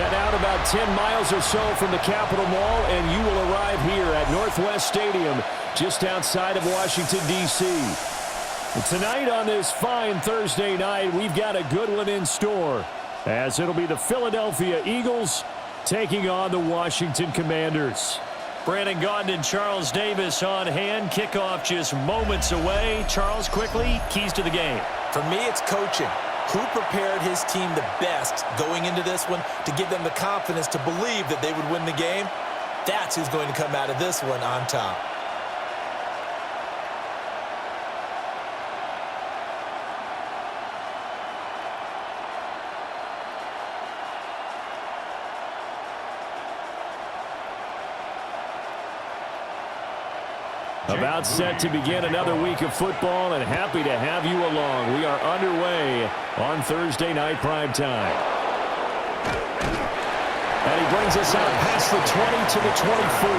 Head out about 10 miles or so from the Capitol Mall, and you will arrive here at Northwest Stadium, just outside of Washington, D.C. Tonight on this fine Thursday night, we've got a good one in store, as it'll be the Philadelphia Eagles taking on the Washington Commanders. Brandon Gaudin and Charles Davis on hand. Kickoff just moments away. Charles, quickly, keys to the game. For me, it's coaching. Who prepared his team the best going into this one to give them the confidence to believe that they would win the game? That's who's going to come out of this one on top. About set to begin another week of football, and happy to have you along. We are underway on Thursday night primetime. And he brings us out past the 20 to the 24.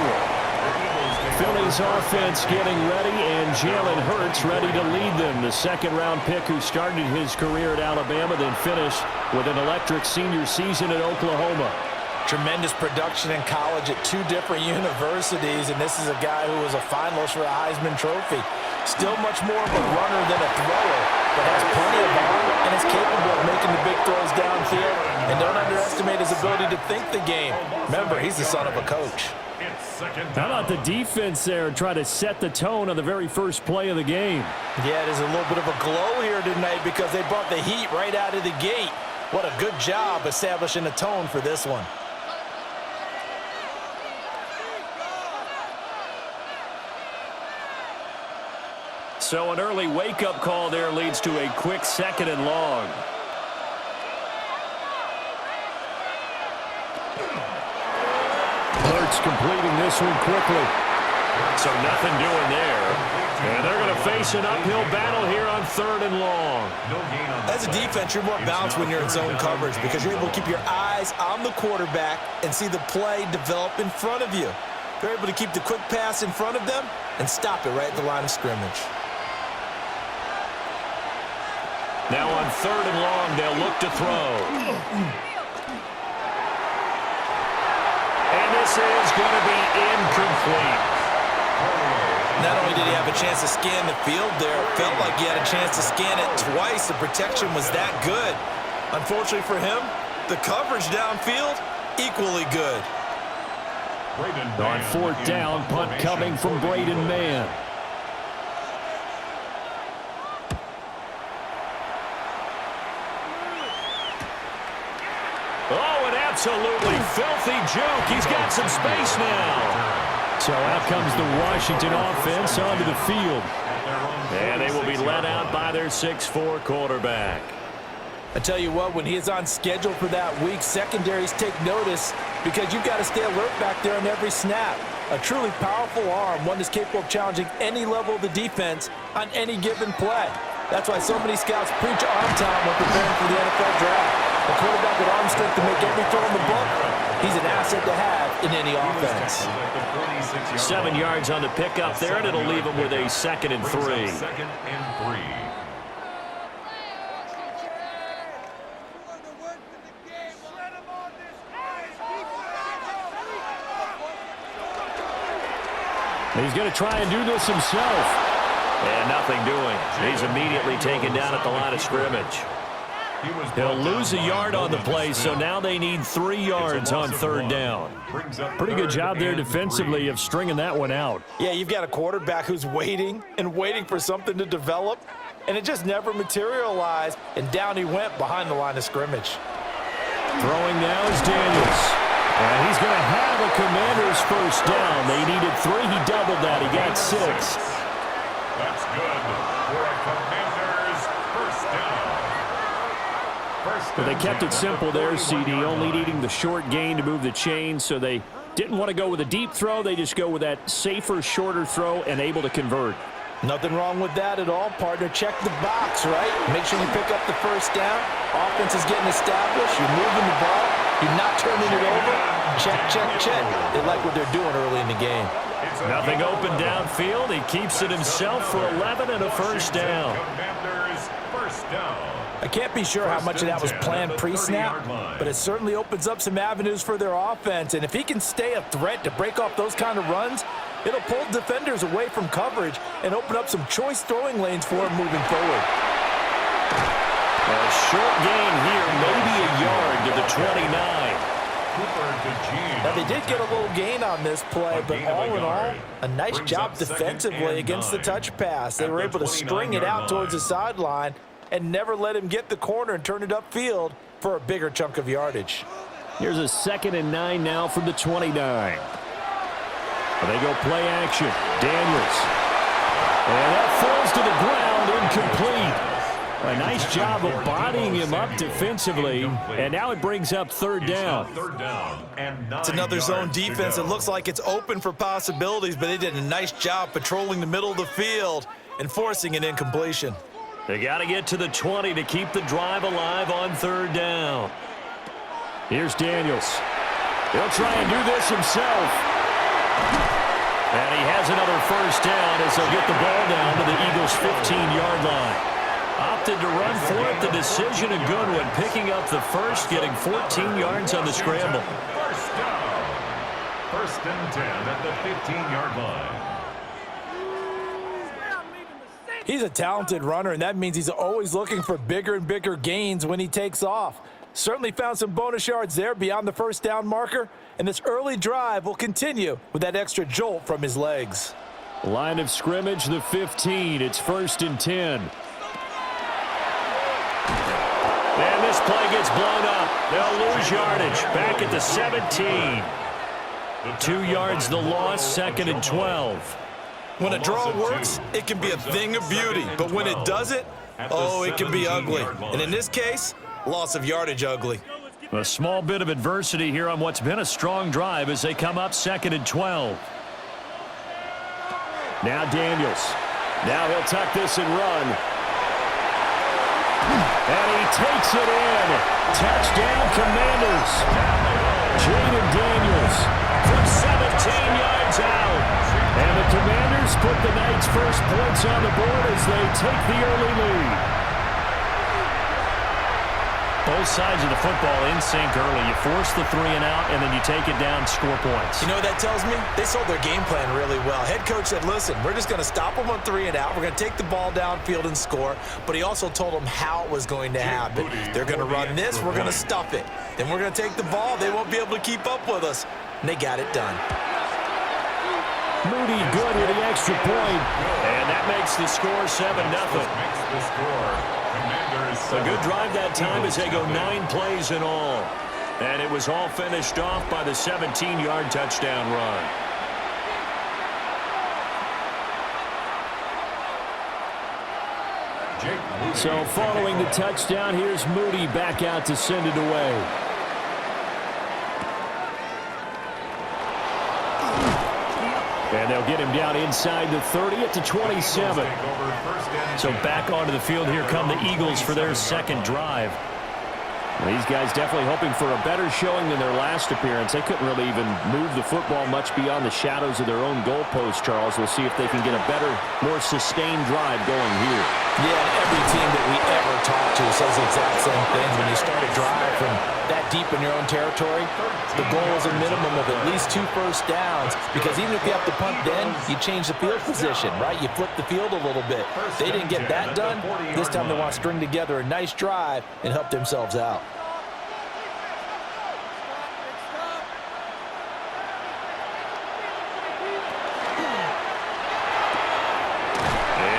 Philly's offense getting ready, and Jalen Hurts ready to lead them. The second-round pick who started his career at Alabama, then finished with an electric senior season at Oklahoma. Tremendous production in college at two different universities, and this is a guy who was a finalist for a Heisman Trophy. Still much more of a runner than a thrower, but has plenty of arm and is capable of making the big throws downfield. And don't underestimate his ability to think the game. Remember, he's the son of a coach. How about the defense there try to set the tone on the very first play of the game? Yeah, there's a little bit of a glow here tonight because they brought the heat right out of the gate. What a good job establishing a tone for this one. So an early wake-up call there leads to a quick 2nd and long. Hurts completing this one quickly. So nothing doing there. And they're going to face an uphill battle here on 3rd and long. As a defense, you're more balanced when you're in zone coverage because you're able to keep your eyes on the quarterback and see the play develop in front of you. They're able to keep the quick pass in front of them and stop it right at the line of scrimmage. Now on 3rd and long, they'll look to throw. And this is going to be incomplete. Not only did he have a chance to scan the field there, it felt like he had a chance to scan it twice. The protection was that good. Unfortunately for him, the coverage downfield, equally good. On 4th down, punt coming from Braden Mann. Oh, an absolutely filthy juke. He's got some space now. So out comes the Washington offense onto the field. And they will be let out by their 6'4" quarterback. I tell you what, when he is on schedule for that week, secondaries take notice because you've got to stay alert back there on every snap. A truly powerful arm, one that's capable of challenging any level of the defense on any given play. That's why so many scouts preach arm time when preparing for the NFL draft. A quarterback with arm strength to make every throw in the book, he's an asset to have in any offense. 7 yards on the pickup there, and it'll leave him with a 2nd and 3. He's going to try and do this himself. And nothing doing. He's immediately taken down at the line of scrimmage. He'll lose a yard on the play, so now they need 3 yards on 3rd down. Pretty good job there defensively of stringing that one out. Yeah, you've got a quarterback who's waiting and waiting for something to develop, and it just never materialized, and down he went behind the line of scrimmage. Throwing now is Daniels. And he's going to have a Commanders 1st down. They needed 3. He doubled that. He got 6. That's good for a Commanders 1st down. But they kept it simple there, CD, only needing the short gain to move the chains, so they didn't want to go with a deep throw. They just go with that safer, shorter throw and able to convert. Nothing wrong with that at all, partner. Check the box, right? Make sure you pick up the 1st down. Offense is getting established. You're moving the ball. You're not turning it over. Check, check, check. They like what they're doing early in the game. Nothing open downfield. He keeps it himself for 11 and a 1st down. First down. I can't be sure how much of that was planned pre-snap, but it certainly opens up some avenues for their offense. And if he can stay a threat to break off those kind of runs, it'll pull defenders away from coverage and open up some choice throwing lanes for him moving forward. A short gain here, maybe a yard to the 29. Now, they did get a little gain on this play, but all in all, a nice job defensively against the touch pass. They were able to string it out towards the sideline and never let him get the corner and turn it upfield for a bigger chunk of yardage. Here's a 2nd and 9 now from the 29. They go play action. Daniels. And that falls to the ground, incomplete. A nice job of bodying him up defensively, and now it brings up 3rd down. It's another zone defense. It looks like it's open for possibilities, but they did a nice job patrolling the middle of the field and forcing an incompletion. They got to get to the 20 to keep the drive alive on 3rd down. Here's Daniels. He'll try and do this himself. And he has another 1st down as they'll get the ball down to the Eagles' 15-yard line. Opted to run for it. The decision a good one. Picking up the first, getting 14 yards on the scramble. First down. 1st and 10 at the 15-yard line. He's a talented runner, and that means he's always looking for bigger and bigger gains when he takes off. Certainly found some bonus yards there beyond the 1st down marker, and this early drive will continue with that extra jolt from his legs. Line of scrimmage, the 15. It's 1st and 10. And this play gets blown up. They'll lose yardage. Back at the 17. 2 yards the loss, 2nd and 12. When a draw works, it can be a thing of beauty. But when it doesn't, oh, it can be ugly. And in this case, loss of yardage ugly. A small bit of adversity here on what's been a strong drive as they come up 2nd and 12. Now Daniels. Now he'll tuck this and run. And he takes it in. Touchdown, Commanders. Jaden Daniels from 17 yards out. And the Commanders put the night's first points on the board as they take the early lead. Both sides of the football in sync early. You force the 3 and out, and then you take it down, score points. You know what that tells me? They sold their game plan really well. Head coach said, listen, we're just going to stop them on 3 and out. We're going to take the ball downfield and score. But he also told them how it was going to happen. They're going to run this. We're going to stuff it. Then we're going to take the ball. They won't be able to keep up with us. And they got it done. Moody good with the extra point. And that makes the score 7-0. A good drive that time as they go 9 plays in all. And it was all finished off by the 17-yard touchdown run. So following the touchdown, here's Moody back out to send it away. And they'll get him down inside the 30 at the 27. So back onto the field, here come the Eagles for their 2nd drive. Well, these guys definitely hoping for a better showing than their last appearance. They couldn't really even move the football much beyond the shadows of their own goalpost, Charles. We'll see if they can get a better, more sustained drive going here. Yeah, and every team that we ever talk to says the exact same thing. When you start a drive from that deep in your own territory, the goal is a minimum of at least 2 first downs, because even if you have to punt then, you change the field position, right? You flip the field a little bit. They didn't get that done. This time they want to string together a nice drive and help themselves out.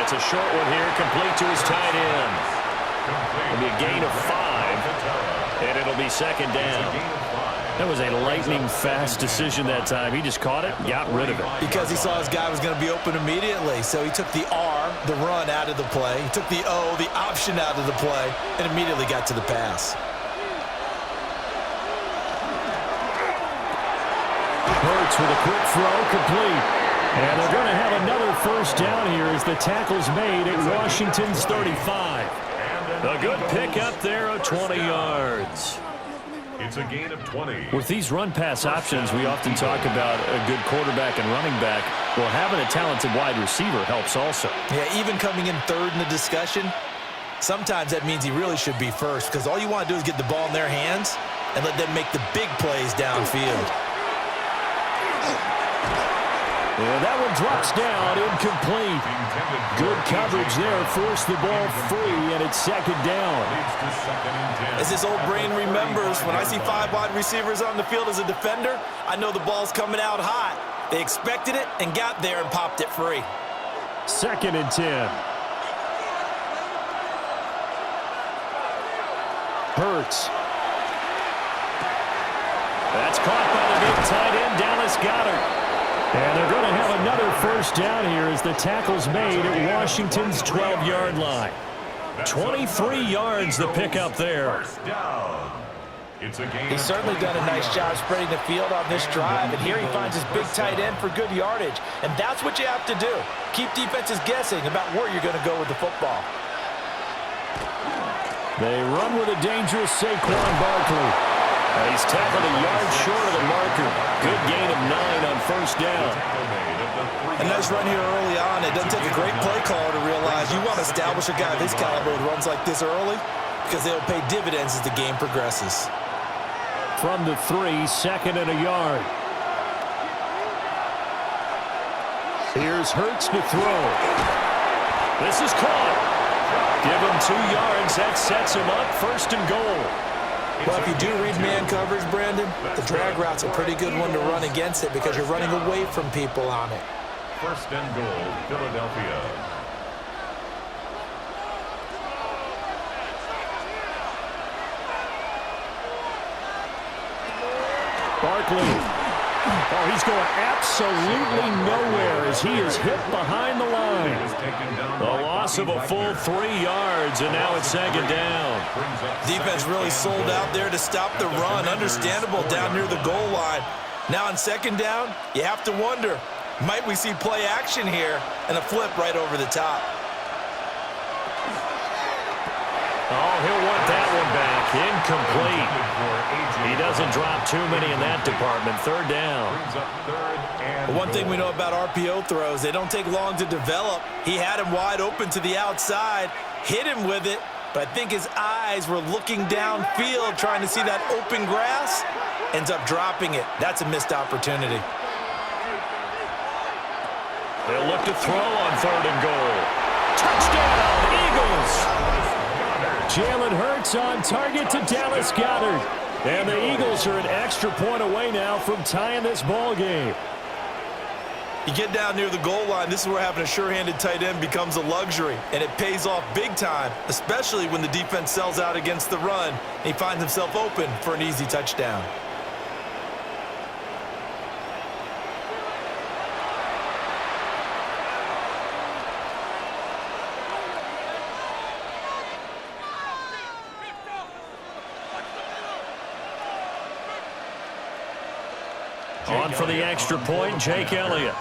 It's a short one here, complete to his tight end. It'll be a gain of 5, and it'll be 2nd down. That was a lightning-fast decision that time. He just caught it, got rid of it. Because he saw his guy was going to be open immediately, so he took the R, the run, out of the play. He took the O, the option, out of the play, and immediately got to the pass. Hurts with a quick throw, complete. And they're going to have another 1st down here as the tackle's made at Washington's 35. A good pick up there of 20 yards. It's a gain of 20. With these run-pass options, we often talk about a good quarterback and running back. Well, having a talented wide receiver helps also. Yeah, even coming in 3rd in the discussion, Sometimes that means he really should be first because all you want to do is get the ball in their hands and let them make the big plays downfield. Yeah, that one drops down, incomplete. Good coverage there, forced the ball free, and it's second down. As this old brain remembers, when I see 5 wide receivers on the field as a defender, I know the ball's coming out hot. They expected it and got there and popped it free. Second and 10. Hurts. That's caught by the big tight end, Dallas Goedert. And they're going to have another first down here as the tackle's made at Washington's 12-yard line. 23 yards the pickup there. He's certainly done a nice job spreading the field on this drive, and here he finds his big tight end for good yardage. And that's what you have to do. Keep defenses guessing about where you're going to go with the football. They run with a dangerous Saquon Barkley. He's tackled a yard short of the marker. Good gain of 9 on first down. A nice run here early on. It doesn't take a great play caller to realize you want to establish a guy of this caliber who runs like this early because they'll pay dividends as the game progresses. From the 3, second and a yard. Here's Hurts to throw. This is caught. Give him 2 yards. That sets him up first and goal. Well, if you do read man coverage, Brandon, the drag route's a pretty good one to run against it because you're running away from people on it. First and goal, Philadelphia. Barkley. Oh, he's going absolutely nowhere as he is hit behind the line. The loss of a full 3 yards, and now it's second down. Defense really sold out there to stop the run. Understandable down near the goal line. Now on second down, you have to wonder, might we see play action here and a flip right over the top? Oh, he'll want that one back. Incomplete. He doesn't drop too many in that department. Third down. One thing we know about RPO throws, they don't take long to develop. He had him wide open to the outside, hit him with it, but I think his eyes were looking downfield trying to see that open grass. Ends up dropping it. That's a missed opportunity. They'll look to throw on third and goal. Touchdown, Eagles! Jalen Hurts on target to Dallas Goedert. And the Eagles are an extra point away now from tying this ball game. You get down near the goal line, this is where having a sure-handed tight end becomes a luxury, and it pays off big time, especially when the defense sells out against the run, and he finds himself open for an easy touchdown. On for the extra point, Jake Elliott.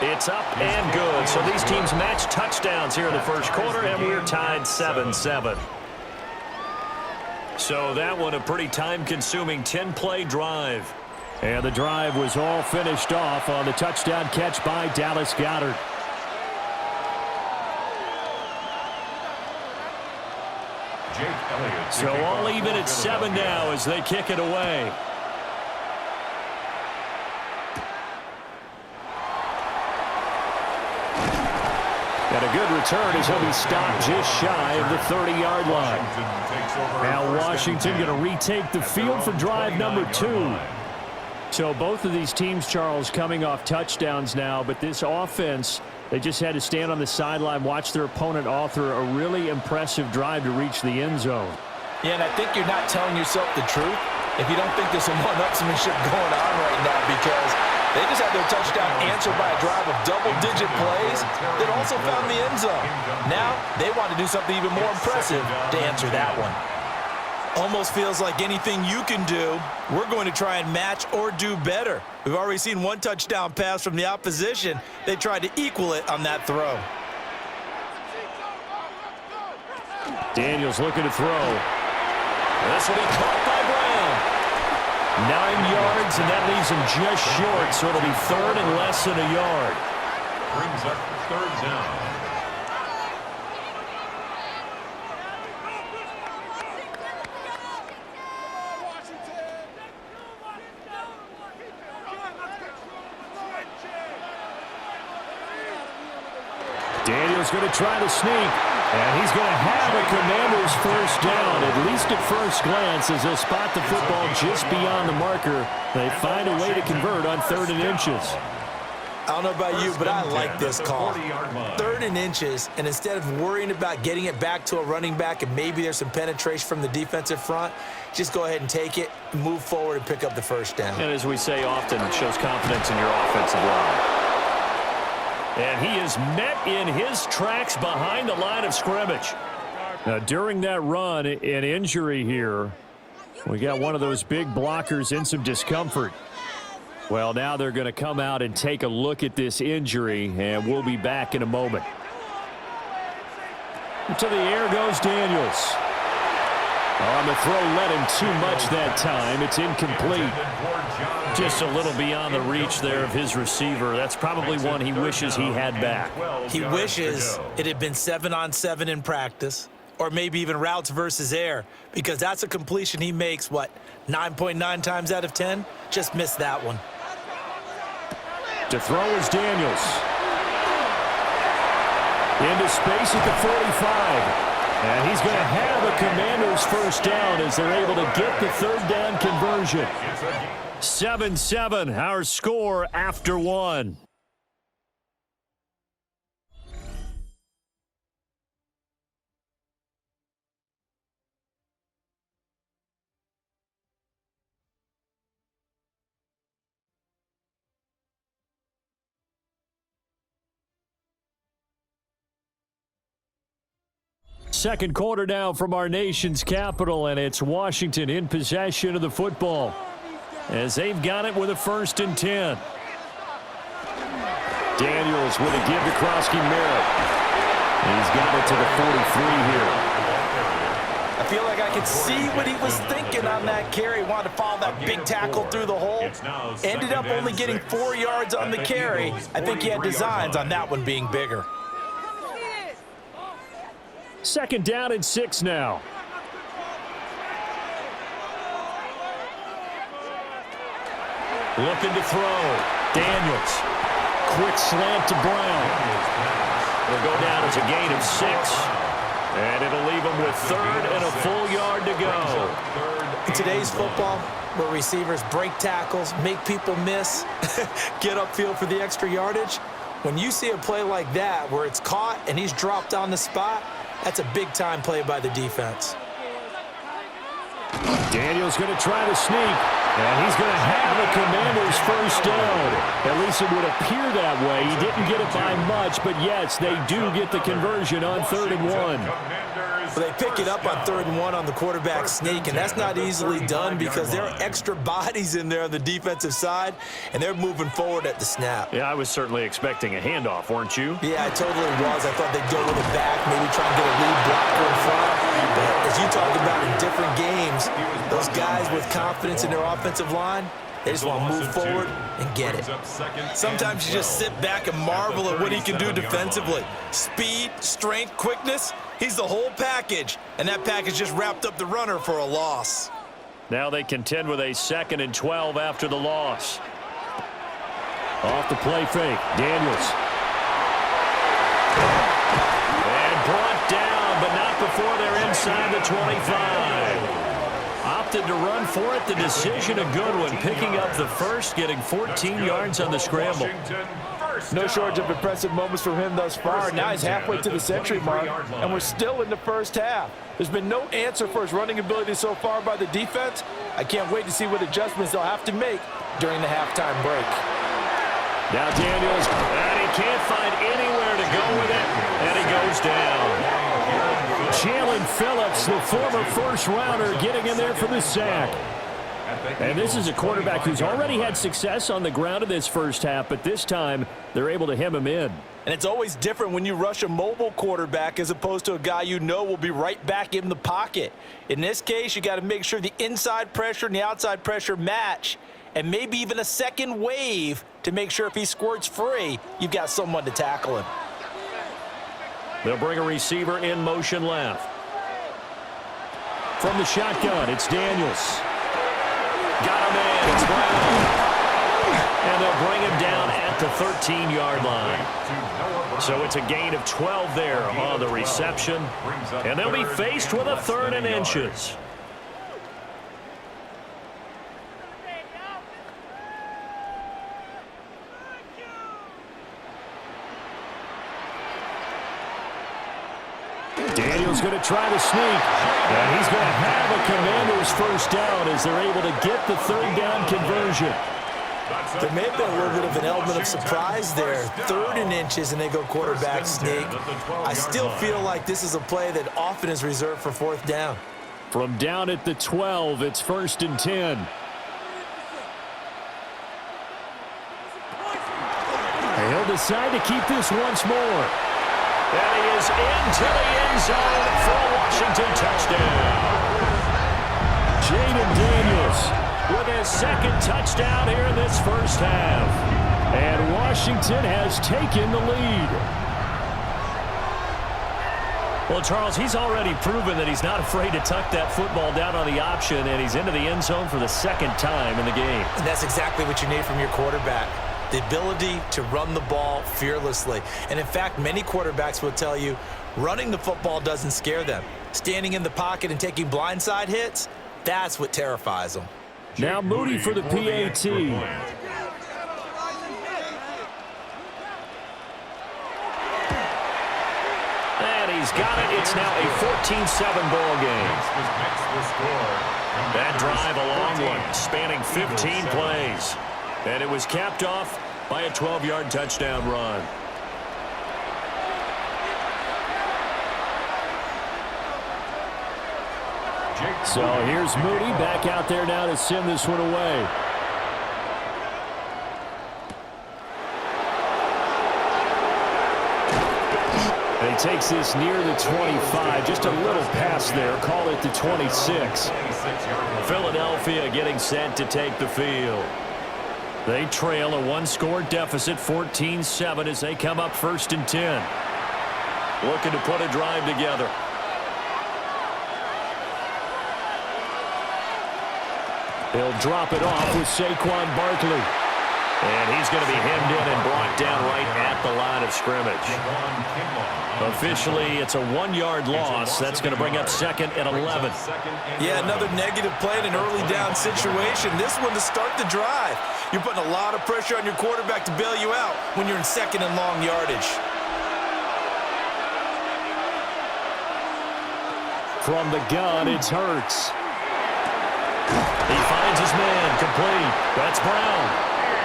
It's up and good. So these teams match touchdowns here in the first quarter, and we're tied 7-7. So that one a pretty time-consuming 10-play drive. And the drive was all finished off on the touchdown catch by Dallas Goedert. So all even at 7 now as they kick it away. And a good return as he'll be stopped just shy of the 30-yard line. Now Washington going to retake the field for drive number 2. So both of these teams, Charles, coming off touchdowns now, but this offense, they just had to stand on the sideline, watch their opponent author a really impressive drive to reach the end zone. Yeah, and I think you're not telling yourself the truth if you don't think there's some one-upsmanship going on right now, because they just had their touchdown answered by a drive of double-digit plays that also found the end zone. Now they want to do something even more impressive to answer that one. Almost feels like anything you can do, we're going to try and match or do better. We've already seen one touchdown pass from the opposition. They tried to equal it on that throw. Daniels looking to throw. This will be caught by Brown. 9 yards, and that leaves him just short, so it'll be third and less than a yard. brings up third down. Daniels going to try to sneak, and he's going to have a Commanders first down, at least at first glance, as they spot the football just beyond the marker. They find a way to convert on 3rd and inches. I don't know about you, but I like this call. 3rd and inches, and instead of worrying about getting it back to a running back and maybe there's some penetration from the defensive front, just go ahead and take it, move forward, and pick up the first down. And as we say often, it shows confidence in your offensive line. And he is met in his tracks behind the line of scrimmage. Now, during that run, an injury here. We got one of those big blockers in some discomfort. Well, now they're going to come out and take a look at this injury, and we'll be back in a moment. To the air goes Daniels. On the throw, let him too much that time. It's incomplete. Just a little beyond the reach there of his receiver. That's probably one he wishes he had back. He wishes it had been 7-on-7 in practice, or maybe even routes versus air, because that's a completion he makes, 9.9 times out of 10? Just missed that one. To throw is Daniels. Into space at the 45. And he's going to have a Commanders first down as they're able to get the 3rd down conversion. 7-7, our score after 1. Second quarter now from our nation's capital, and it's Washington in possession of the football as they've got it with a 1st and 10. Daniels with a give to Krosky Merritt. He's got it to the 43 here. I feel like I could see what he was thinking on that carry. Wanted to follow that big tackle through the hole. Ended up only getting 4 yards on the carry. I think he had designs on that one being bigger. 2nd down and 6 now. Looking to throw. Daniels. Quick slant to Brown. Will go down as a gain of 6. And it'll leave him with 3rd and a full yard to go. In today's football, where receivers break tackles, make people miss, get upfield for the extra yardage, when you see a play like that where it's caught and he's dropped on the spot, that's a big-time play by the defense. Daniels going to try to sneak, and he's going to have a Commanders first down. At least it would appear that way. He didn't get it by much, but yes, they do get the conversion on 3rd and 1. Well, they pick it up on 3rd and 1 on the quarterback sneak, and that's not easily done because there are extra bodies in there on the defensive side, and they're moving forward at the snap. Yeah, I was certainly expecting a handoff, weren't you? Yeah, I totally was. I thought they'd go with it back, maybe try and get a lead blocker in front. But as you talked about in different games, those guys with confidence in their offensive line, they just want to move forward and get it. Sometimes you just sit back and marvel at what he can do defensively. Speed, strength, quickness, he's the whole package. And that package just wrapped up the runner for a loss. Now they contend with a 2nd and 12 after the loss. Off the play fake, Daniels. And brought down, but not before they're inside the 25. Opted to run for it. The decision a good one. Picking up the first, getting 14 yards on the scramble. No shortage of impressive moments from him thus far. Now he's halfway to the century mark, and we're still in the first half. There's been no answer for his running ability so far by the defense. I can't wait to see what adjustments they'll have to make during the halftime break. Now Daniels, and he can't find anywhere to go with it, and he goes down. Jalen Phillips, the former first-rounder, getting in there for the sack. And this is a quarterback who's already had success on the ground in this first half, but this time they're able to hem him in. And it's always different when you rush a mobile quarterback as opposed to a guy you know will be right back in the pocket. In this case, you got to make sure the inside pressure and the outside pressure match. and maybe even a second wave to make sure if he squirts free, you've got someone to tackle him. They'll bring a receiver in motion left. From the shotgun, it's Daniels. Got him in. It's Brown. And they'll bring him down at the 13-yard line. So it's a gain of 12 there on the reception. And they'll be faced with a 3rd and inches. Daniels going to try to sneak. And he's going to have a Commander's first down as they're able to get the 3rd down conversion. There may have been a little bit of an element of surprise there. 3rd and inches, and they go quarterback sneak. I still feel like this is a play that often is reserved for 4th down. From down at the 12, it's 1st and 10. He'll decide to keep this once more. And he is into the end zone for a Washington touchdown. Jaden Daniels with his 2nd touchdown here in this first half. And Washington has taken the lead. Well, Charles, he's already proven that he's not afraid to tuck that football down on the option, and he's into the end zone for the 2nd time in the game. And that's exactly what you need from your quarterback. The ability to run the ball fearlessly. And in fact, many quarterbacks will tell you running the football doesn't scare them. Standing in the pocket and taking blindside hits, that's what terrifies them. Now Moody for the PAT. And he's got it. It's now a 14-7 ball game. That drive, a long one, spanning 15 plays. And it was capped off by a 12-yard touchdown run. So here's Moody back out there now to send this one away. And he takes this near the 25, just a little pass there, call it the 26. Philadelphia getting set to take the field. They trail a 1-score deficit, 14-7, as they come up 1st and 10. Looking to put a drive together. He'll drop it off with Saquon Barkley. And he's going to be hemmed in and brought down right at the line of scrimmage. Officially, it's a 1-yard loss. That's going to bring up 2nd and 11. Yeah, another negative play in an early down situation. This one to start the drive. You're putting a lot of pressure on your quarterback to bail you out when you're in 2nd and long yardage. From the gun, it's Hurts. He finds his man, complete. That's Brown.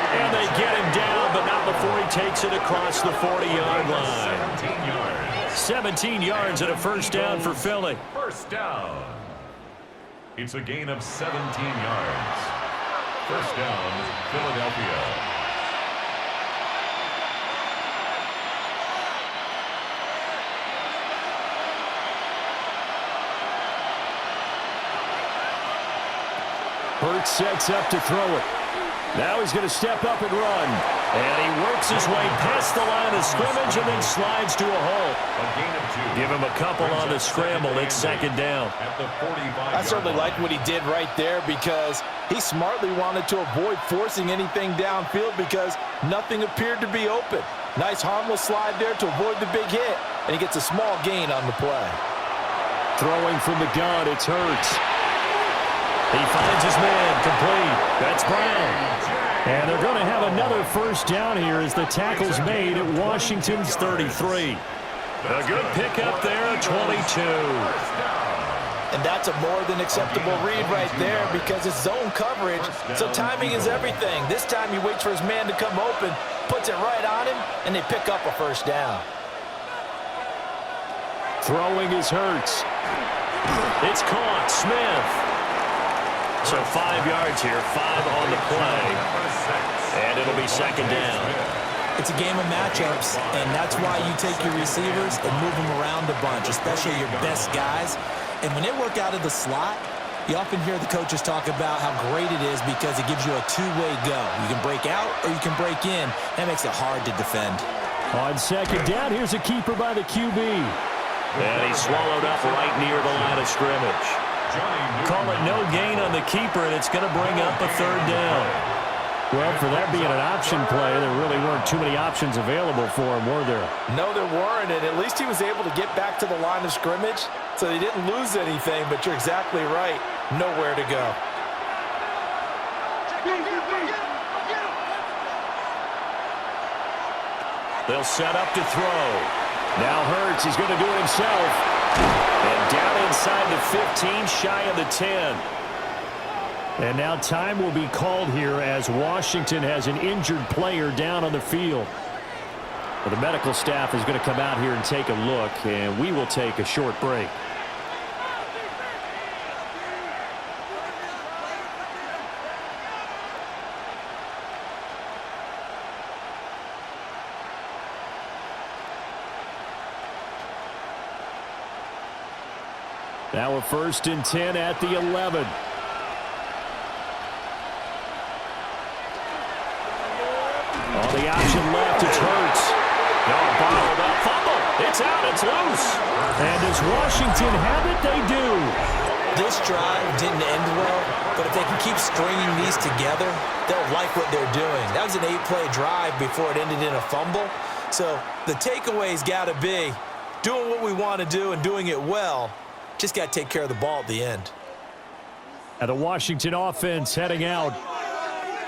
And they get him down, but not before he takes it across the 40-yard line. 17 yards and a first down for Philly. First down. It's a gain of 17 yards. First down, Philadelphia. Hurts sets up to throw it. Now he's going to step up and run. And he works his way past the line of scrimmage and then slides to a halt. Give him a couple on the scramble. It's 2nd down. I certainly like what he did right there because he smartly wanted to avoid forcing anything downfield because nothing appeared to be open. Nice harmless slide there to avoid the big hit, and he gets a small gain on the play. Throwing from the gun, it's Hurts. He finds his man, complete. That's Brown. And they're going to have another first down here as the tackle's made at Washington's 33. A good pickup there at 22. And that's a more than acceptable read right there because it's zone coverage, so timing is everything. This time he waits for his man to come open, puts it right on him, and they pick up a first down. Throwing is Hurts. It's caught. Smith. So 5 yards here, 5 on the play. And it'll be 2nd down. It's a game of matchups, and that's why you take your receivers and move them around a bunch, especially your best guys. And when they work out of the slot, You often hear the coaches talk about how great it is because it gives you a two-way go. You can break out or you can break in. That makes it hard to defend. On second down, here's a keeper by the QB. And he's swallowed up right near the line of scrimmage. Call it no gain on the keeper, and it's going to bring up a third down. Well, for that being an option play, there really weren't too many options available for him, were there? No, there weren't, and at least he was able to get back to the line of scrimmage, so he didn't lose anything, but you're exactly right. Nowhere to go. They'll set up to throw. Now Hurts, he's going to do it himself. And down inside the 15, shy of the 10. And now time will be called here as Washington has an injured player down on the field. Well, the medical staff is going to come out here and take a look, and we will take a short break. Now a 1st and 10 at the 11. On the option left, it's Hurts. No, bottled up, fumble. It's out, it's loose. And does Washington have it? They do. This drive didn't end well, but if they can keep stringing these together, they'll like what they're doing. That was an 8-play drive before it ended in a fumble. So the takeaway's got to be doing what we want to do and doing it well. Just got to take care of the ball at the end. And the Washington offense heading out.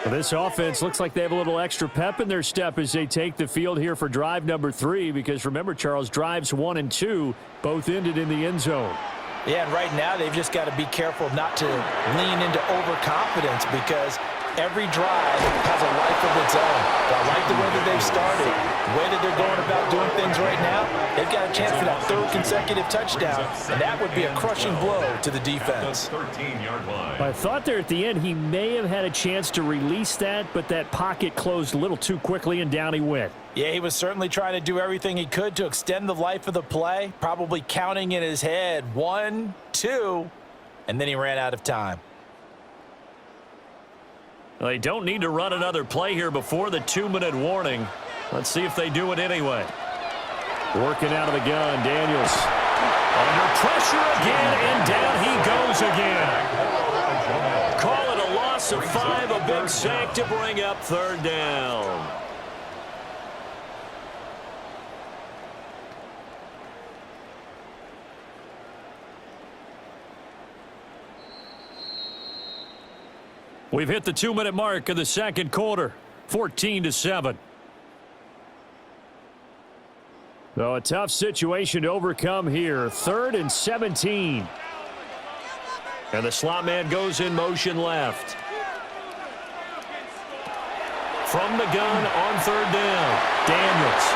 Well, this offense looks like they have a little extra pep in their step as they take the field here for drive number 3, because remember, Charles, drives 1 and 2 both ended in the end zone. Yeah, and right now they've just got to be careful not to lean into overconfidence, because every drive has a life of its own. But I like the way that they've started, the way that they're going about doing things right now. They've got a chance for that 3rd consecutive touchdown, and that would be a crushing blow to the defense. 13-yard line. I thought there at the end he may have had a chance to release that, but that pocket closed a little too quickly, and down he went. Yeah, he was certainly trying to do everything he could to extend the life of the play, probably counting in his head 1, 2, and then he ran out of time. They don't need to run another play here before the 2-minute warning. Let's see if they do it anyway. Working out of the gun, Daniels. Under pressure again, and down he goes again. Call it a loss of 5, a big sack to bring up 3rd down. We've hit the 2-minute mark of the 2nd quarter, 14-7. So a tough situation to overcome here. 3rd and 17. And the slot man goes in motion left. From the gun on 3rd down, Daniels.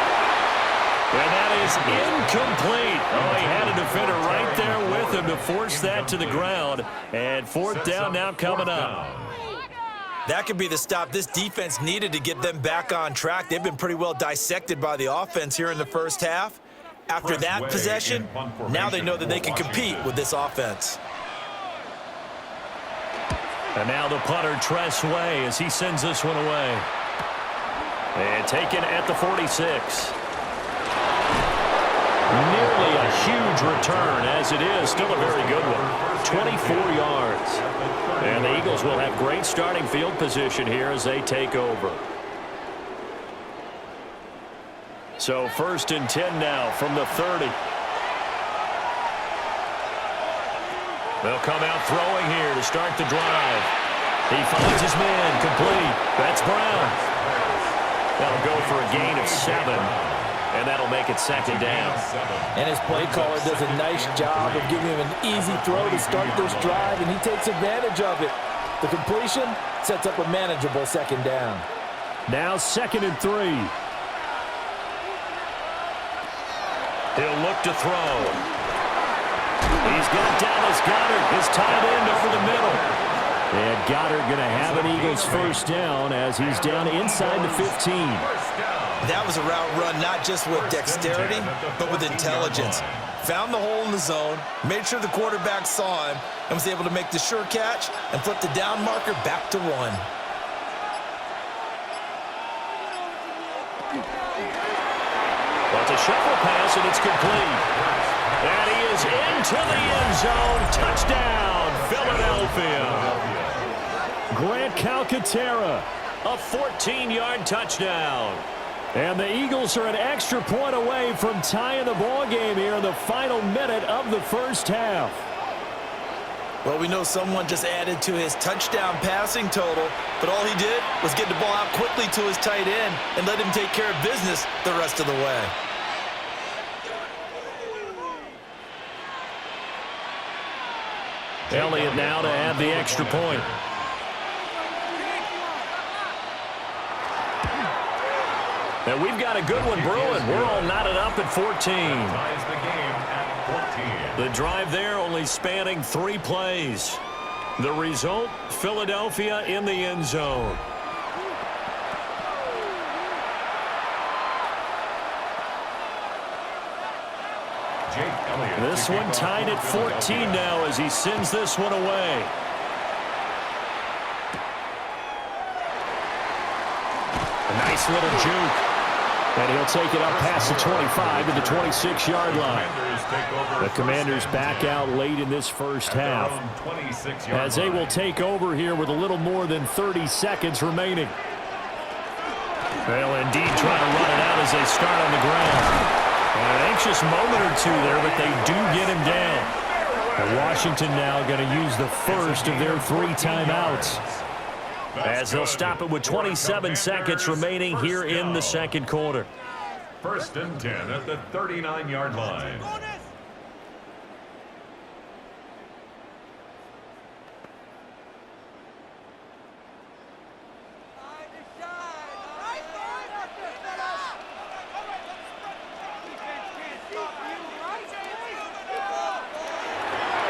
And that is incomplete. Oh, he had a defender right there with him to force that to the ground. And 4th down now coming up. That could be the stop this defense needed to get them back on track. They've been pretty well dissected by the offense here in the first half. After that possession, now they know that they can compete with this offense. And now the punter, Tress Way, as he sends this one away. And taken at the 46. Nearly a huge return, as it is. Still a very good one. 24 yards. And the Eagles will have great starting field position here as they take over. So 1st and 10 now from the 30. They'll come out throwing here to start the drive. He finds his man complete. That's Brown. That'll go for a gain of 7. And that'll make it 2nd down. And his play caller does a nice job of giving him an easy throw to start this drive, and he takes advantage of it. The completion sets up a manageable 2nd down. Now 2nd and 3. He'll look to throw. He's got Dallas Goedert, his tight end, over the middle. And Goddard going to have an Eagles 1st down as he's down inside the 15. That was a route run not just with dexterity, but with intelligence. found the hole in the zone, made sure the quarterback saw him, and was able to make the sure catch and flip the down marker back to 1. Well, it's a shuffle pass, and it's complete. And he is into the end zone. Touchdown, Philadelphia. Grant Calcaterra. A 14-yard touchdown. And the Eagles are an extra point away from tying the ball game here in the final minute of the first half. Well, we know someone just added to his touchdown passing total, but all he did was get the ball out quickly to his tight end and let him take care of business the rest of the way. Elliott now to add the extra point. And we've got a good one brewing. We're all knotted up at 14. Ties the game at 14. The drive there only spanning 3 plays. The result, Philadelphia in the end zone. This one tied at 14 now as he sends this one away. A nice little juke. And he'll take it up past the 25 to the 26-yard line. The Commanders back out late in this first half as they will take over here with a little more than 30 seconds remaining. They'll indeed try to run it out as they start on the ground. And an anxious moment or two there, but they do get him down. And Washington now going to use the first of their 3 timeouts, as they'll stop it with 27 seconds remaining here in the second quarter. 1st and 10 at the 39-yard line.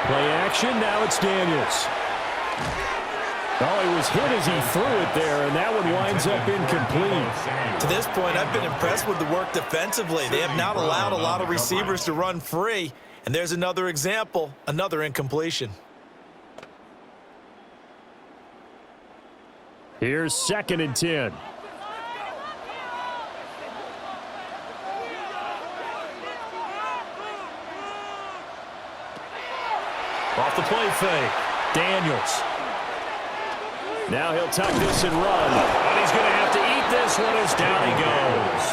Play action, now it's Daniels. Oh, he was hit as he threw it there, and that one winds up incomplete. To this point, I've been impressed with the work defensively. They have not allowed a lot of receivers to run free, and there's another example, another incompletion. Here's 2nd and 10. Off the play fake, Daniels. Now he'll tuck this and run. And he's going to have to eat this one as down he goes.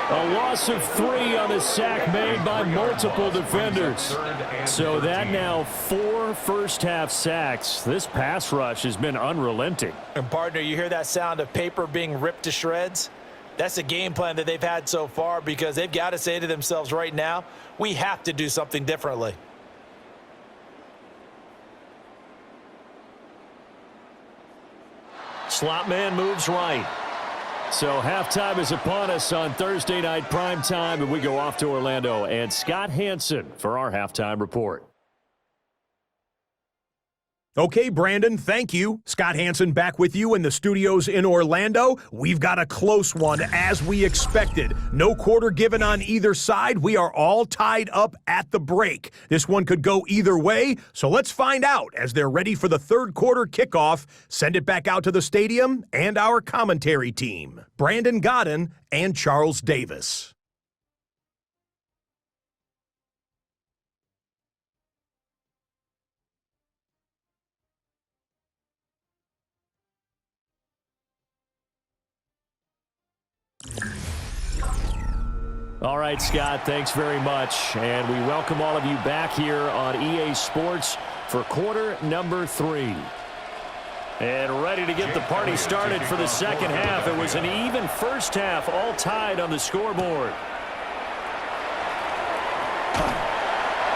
A loss of 3 on the sack made by multiple defenders. So that now 4 first-half sacks. This pass rush has been unrelenting. And partner, you hear that sound of paper being ripped to shreds? That's the game plan that they've had so far, because they've got to say to themselves right now, we have to do something differently. Slot man moves right. So halftime is upon us on Thursday night prime time, and we go off to Orlando. And Scott Hansen for our halftime report. Okay, Brandon, thank you. Scott Hansen back with you in the studios in Orlando. We've got a close one, as we expected. No quarter given on either side. We are all tied up at the break. This one could go either way, so let's find out as they're ready for the third quarter kickoff. Send it back out to the stadium and our commentary team, Brandon Godden and Charles Davis. All right, Scott, thanks very much. And we welcome all of you back here on EA Sports for quarter number 3. And ready to get the party started for the second half. It was an even first half, all tied on the scoreboard.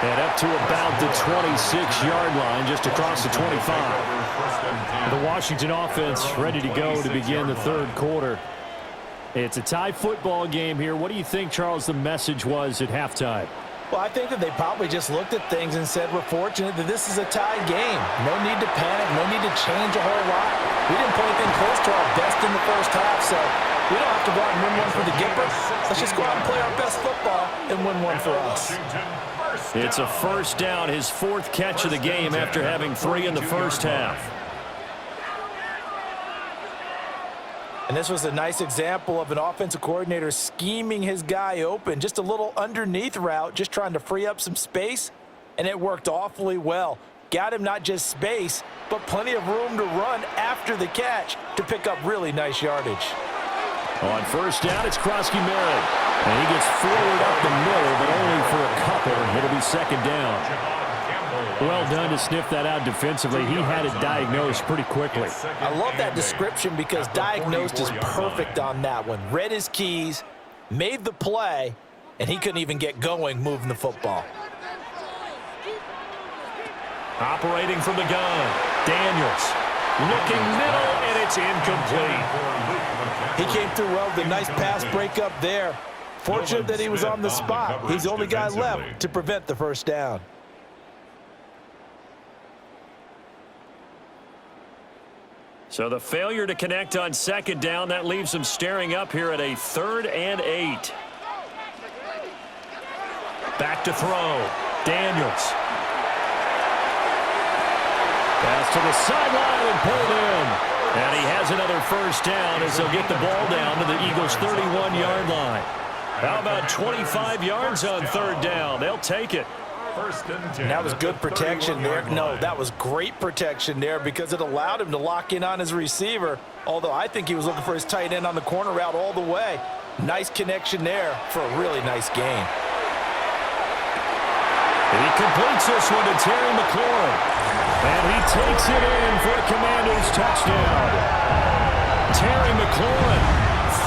And up to about the 26-yard line, just across the 25. The Washington offense ready to go to begin the third quarter. It's a tie football game here. What do you think, Charles, the message was at halftime? Well, I think that they probably just looked at things and said, we're fortunate that this is a tie game. No need to panic, no need to change a whole lot. We didn't play anything close to our best in the first half, so we don't have to go out and win one for the Gipper. Let's just go out and play our best football and win one for us. It's a first down, his fourth catch of the game after having 3 in the first half. And this was a nice example of an offensive coordinator scheming his guy open. Just a little underneath route, just trying to free up some space, and it worked awfully well. Got him not just space, but plenty of room to run after the catch to pick up really nice yardage. On first down, it's Krosky-Merritt. And he gets forward up the middle, but only for a couple. It'll be second down. Well done to sniff that out defensively. He had it diagnosed pretty quickly. I love that description because diagnosed is perfect on that one. Read his keys, made the play, and he couldn't even get going moving the football. Operating from the gun, Daniels. Looking middle, and it's incomplete. He came through well with a nice pass breakup there. Fortunate that he was on the spot. He's the only guy left to prevent the first down. So the failure to connect on second down, that leaves them staring up here at a 3rd and 8. Back to throw. Daniels. Pass to the sideline and pulled in. And he has another first down as they'll get the ball down to the Eagles' 31-yard line. How about 25 yards on 3rd down? They'll take it. And that was good protection there. No, that was great protection there because it allowed him to lock in on his receiver, although I think he was looking for his tight end on the corner route all the way. Nice connection there for a really nice gain. And he completes this one to Terry McLaurin. And he takes it in for a Commanders touchdown. Terry McLaurin,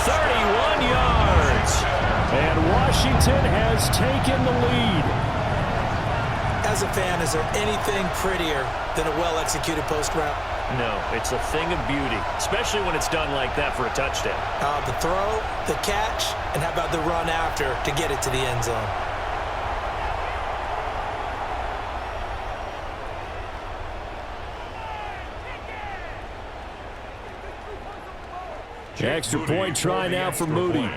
31 yards. And Washington has taken the lead. As a fan, is there anything prettier than a well-executed post route? No, it's a thing of beauty, especially when it's done like that for a touchdown. The throw, the catch, and how about the run after to get it to the end zone? Extra point try now for Moody.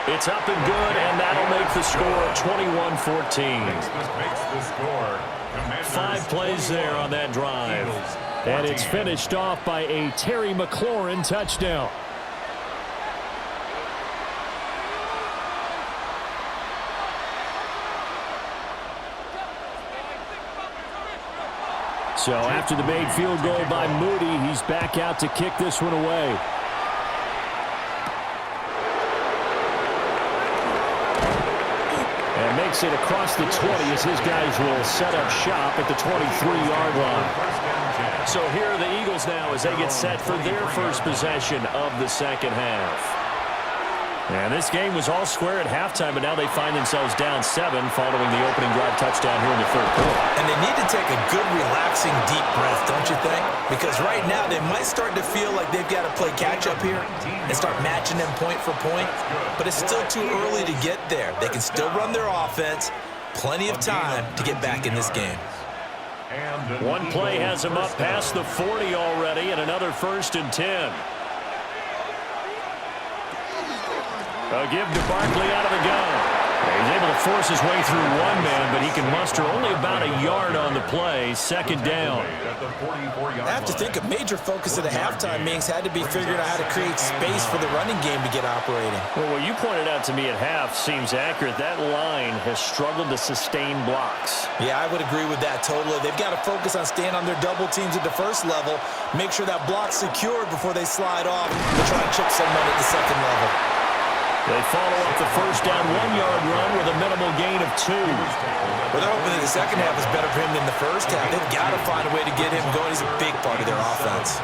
It's up and good, and that'll make the score 21-14. 5 plays there on that drive. And it's finished off by a Terry McLaurin touchdown. So after the made field goal by Moody, he's back out to kick this one away. And makes it across the 20 as his guys will set up shop at the 23-yard line. So here are the Eagles now as they get set for their first possession of the second half. And this game was all square at halftime, but now they find themselves down 7 following the opening drive touchdown here in the 3rd quarter. And they need to take a good, relaxing, deep breath, don't you think? Because right now they might start to feel like they've got to play catch-up here and start matching them point for point. But it's still too early to get there. They can still run their offense. Plenty of time to get back in this game. One play has him up past the 40 already, and another 1st and 10. A give to Barkley out of the gun. He's able to force his way through one man, but he can muster only about a yard on the play. Second down. I have to think a major focus at the halftime meetings had to be figuring out how to create space for the running game to get operating. Well, what you pointed out to me at half seems accurate. That line has struggled to sustain blocks. Yeah, I would agree with that totally. They've got to focus on staying on their double teams at the first level, make sure that block's secured before they slide off and try to chip someone at the second level. They follow up the first down 1-yard run with a minimal gain of 2. Well, they're hoping that the second half is better for him than the first half. They've got to find a way to get him going. He's a big part of their offense.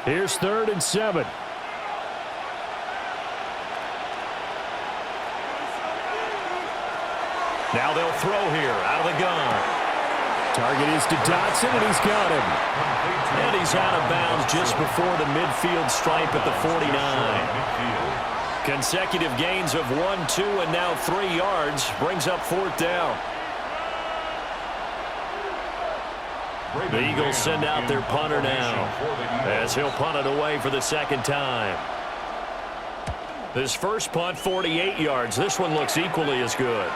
Here's 3rd and 7. Now they'll throw here out of the gun. Target is to Dotson, and he's got him. And he's out of bounds just before the midfield stripe at the 49. Consecutive gains of 1, 2, and now 3 yards brings up 4th down. The Eagles send out their punter now as he'll punt it away for the 2nd time. His first punt, 48 yards. This one looks equally as good.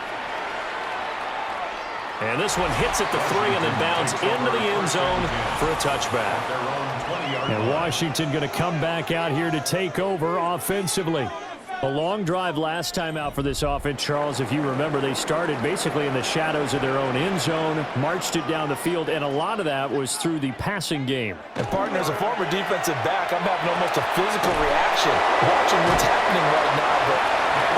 And this one hits at the 3 and then bounds into the end zone for a touchback. And Washington going to come back out here to take over offensively. A long drive last time out for this offense, Charles. If you remember, they started basically in the shadows of their own end zone, marched it down the field, and a lot of that was through the passing game. And, partner, as a former defensive back, I'm having almost a physical reaction watching what's happening right now. But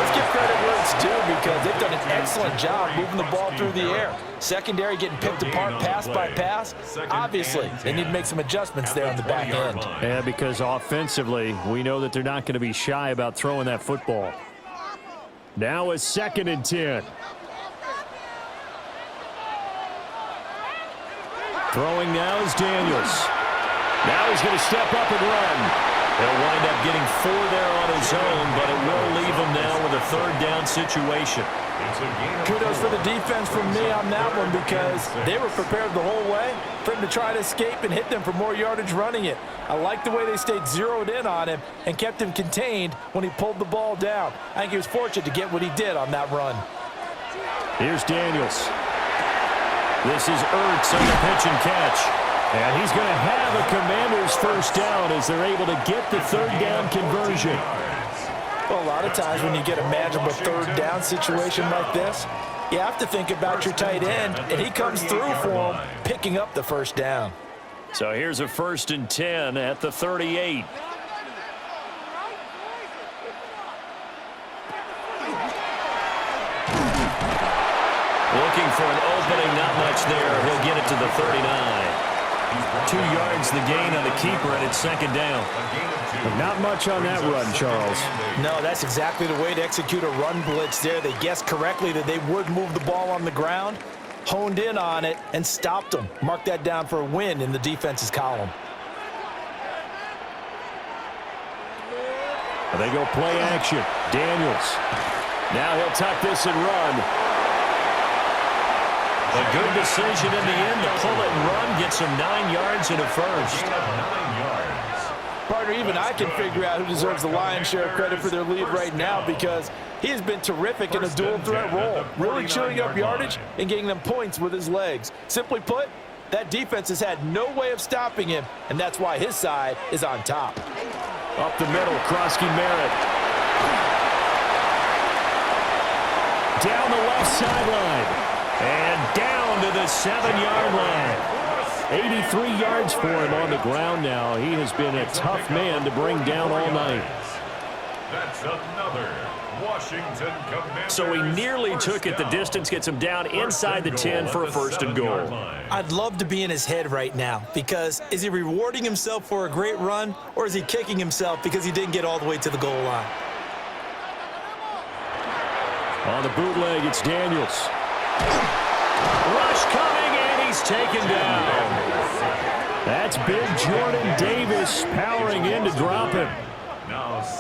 let's give credit where it's due because they've done an excellent job moving the ball through the air. Secondary getting picked apart pass by pass. Obviously, they need to make some adjustments there on the back end. Yeah, because offensively, we know that they're not going to be shy about throwing that football. Now a 2nd and 10. Throwing now is Daniels. Now he's going to step up and run. He'll wind up getting 4 there on his own, but it will leave him now with a 3rd down situation. Kudos for the defense from me on that one because they were prepared the whole way for him to try to escape and hit them for more yardage running it. I like the way they stayed zeroed in on him and kept him contained when he pulled the ball down. I think he was fortunate to get what he did on that run. Here's Daniels. This is Ertz on the pitch and catch. And he's going to have a Commanders 1st down as they're able to get the 3rd down conversion. Well, a lot of times when you get a manageable 3rd down situation like this, you have to think about your tight end, and he comes through for him, picking up the 1st down. So here's a 1st and 10 at the 38. Looking for an opening, not much there. He'll get it to the 39. 2 yards the gain on the keeper, and it's 2nd down. But not much on that run, Charles. No, that's exactly the way to execute a run blitz there. They guessed correctly that they would move the ball on the ground, honed in on it, and stopped them. Mark that down for a win in the defense's column. They go play action. Daniels. Now he'll tuck this and run. A good decision in the end to pull it and run. Gets him 9 yards and a 1st. Partner, even I can figure out who deserves the lion's share of credit for their lead right now because he has been terrific in a dual threat role, really chewing up yardage and getting them points with his legs. Simply put, that defense has had no way of stopping him, and that's why his side is on top. Up the middle, Krosky Merritt. Down the left sideline. And down to the 7-yard line. 83 yards for him on the ground now. He has been a tough man to bring down all night. That's another Washington Commanders. So he nearly took it the distance, gets him down inside the 10 for a 1st and goal. I'd love to be in his head right now because is he rewarding himself for a great run or is he kicking himself because he didn't get all the way to the goal line? On the bootleg, it's Daniels. Rush coming, and he's taken down. That's big Jordan Davis powering in to drop him.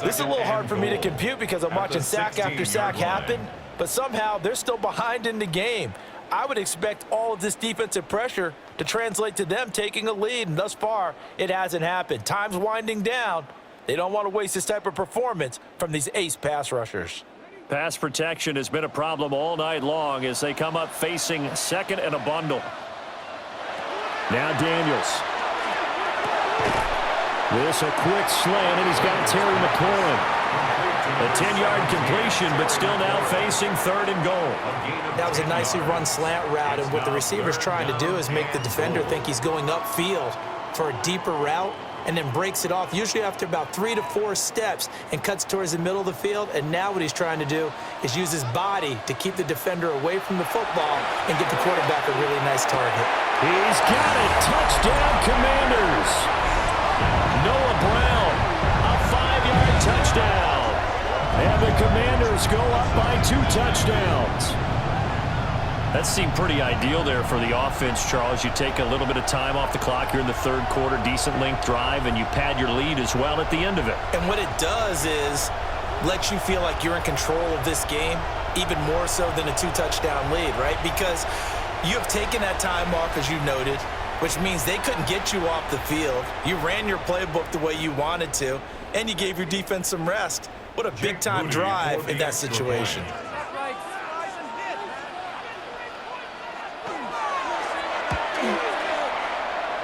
This is a little hard for me to compute because I'm watching sack after sack happen, but somehow they're still behind in the game. I would expect all of this defensive pressure to translate to them taking a lead, and thus far, it hasn't happened. Time's winding down. They don't want to waste this type of performance from these ace pass rushers. Pass protection has been a problem all night long as they come up facing 2nd and a bundle. Now Daniels. This a quick slant, and he's got Terry McLaurin. A 10-yard completion, but still now facing 3rd and goal. That was a nicely run slant route, and what the receiver's trying to do is make the defender think he's going upfield for a deeper route, and then breaks it off, usually after about 3 to 4 steps, and cuts towards the middle of the field. And now what he's trying to do is use his body to keep the defender away from the football and get the quarterback a really nice target. He's got it. Touchdown, Commanders. Noah Brown, a 5-yard touchdown. And the Commanders go up by 2 touchdowns. That seemed pretty ideal there for the offense, Charles. You take a little bit of time off the clock here in the third quarter, decent length drive, and you pad your lead as well at the end of it. And what it does is let you feel like you're in control of this game, even more so than a 2-touchdown lead, right? Because you have taken that time off, as you noted, which means they couldn't get you off the field. You ran your playbook the way you wanted to, and you gave your defense some rest. What a big-time drive in that situation.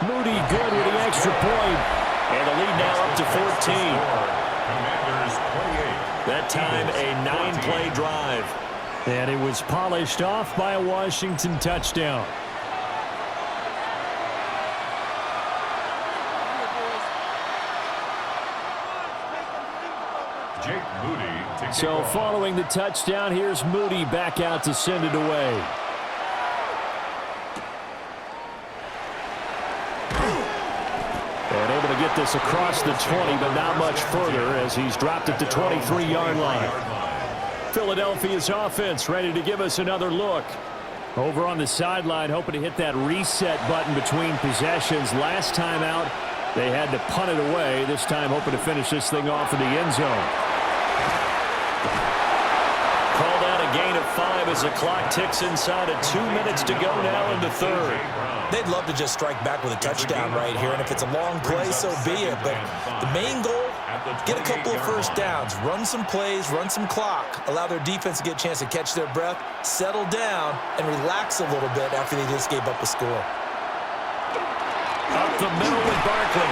Moody good with the extra point. And the lead now up to 14. Commanders 28. That time a 9-play drive. And it was polished off by a Washington touchdown. Jake Moody to kick So off. following the touchdown, here's Moody back out to send it away. And able to get this across the 20, but not much further as he's dropped it to 23-yard line. Philadelphia's offense ready to give us another look. Over on the sideline, hoping to hit that reset button between possessions. Last time out, they had to punt it away. This time hoping to finish this thing off in the end zone. Called out a gain of 5 as the clock ticks inside of 2 minutes to go now in the third. They'd love to just strike back with a touchdown right here, and if it's a long play, so be it. But the main goal, get a couple of first downs, run some plays, run some clock, allow their defense to get a chance to catch their breath, settle down, and relax a little bit after they just gave up a score. Up the middle with Barkley.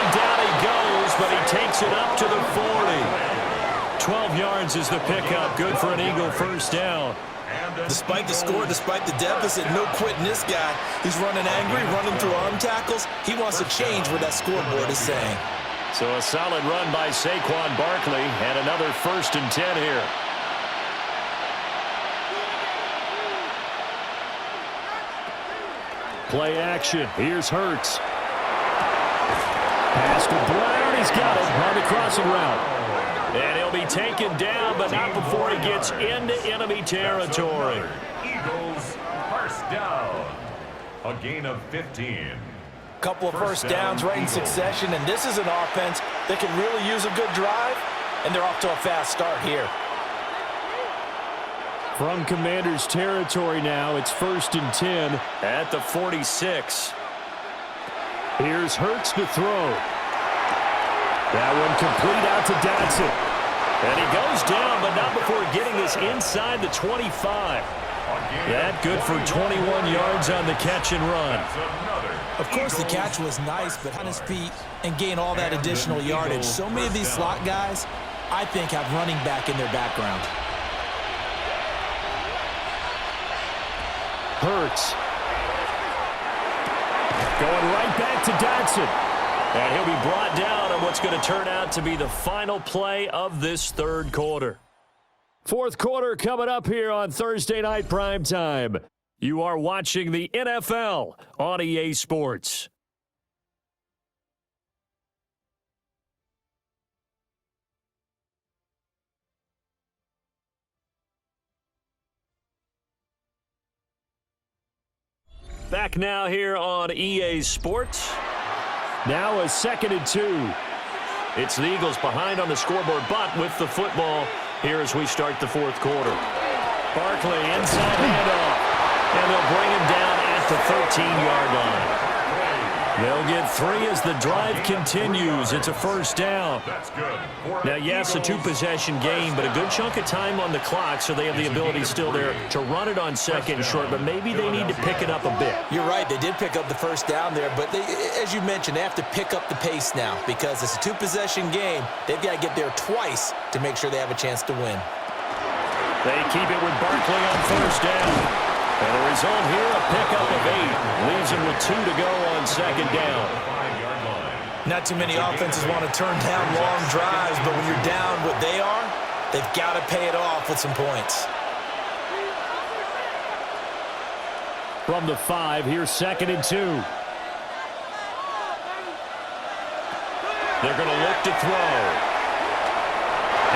And down he goes, but he takes it up to the 40. 12 yards is the pickup. Good for an Eagle first down. Despite the score, despite the deficit, no quitting this guy. He's running angry, running through arm tackles. He wants to change what that scoreboard is saying. So a solid run by Saquon Barkley and another 1st and 10 here. Play action. Here's Hurts. Pass to Brown. He's got it on the crossing route. And he'll be taken down, but not before he gets into enemy territory. Eagles first down. A gain of 15. Couple of first downs right in succession, and this is an offense that can really use a good drive, and they're off to a fast start here. From Commanders territory now, it's 1st and 10. At the 46. Here's Hurts to throw. That one complete out to Dotson. And he goes down, but not before getting this inside the 25. That good for 21 yards on the catch and run. Of course, the catch was nice, but on his feet and gain all that additional yardage. So many of these slot guys, I think, have running back in their background. Hurts. Going right back to Dotson. And he'll be brought down on what's going to turn out to be the final play of this third quarter. Fourth quarter coming up here on Thursday Night Primetime. You are watching the NFL on EA Sports. Back now here on EA Sports. Now a 2nd and 2. It's the Eagles behind on the scoreboard, but with the football here as we start the fourth quarter. Barkley inside handoff, and they'll bring him down at the 13-yard line. They'll get 3 as the drive continues. It's a first down. Now, yes, a 2-possession game, but a good chunk of time on the clock, so they have the ability still there to run it on 2nd and short, but maybe they need to pick it up a bit. You're right. They did pick up the first down there, but as you mentioned, they have to pick up the pace now because it's a 2-possession game. They've got to get there twice to make sure they have a chance to win. They keep it with Barkley on first down. And the result here, a pickup of 8. Leaves him with 2 to go on 2nd down. Not too many offenses want to turn down long drives, but when you're down what they are, they've got to pay it off with some points. From the 5, here's 2nd and 2. They're going to look to throw.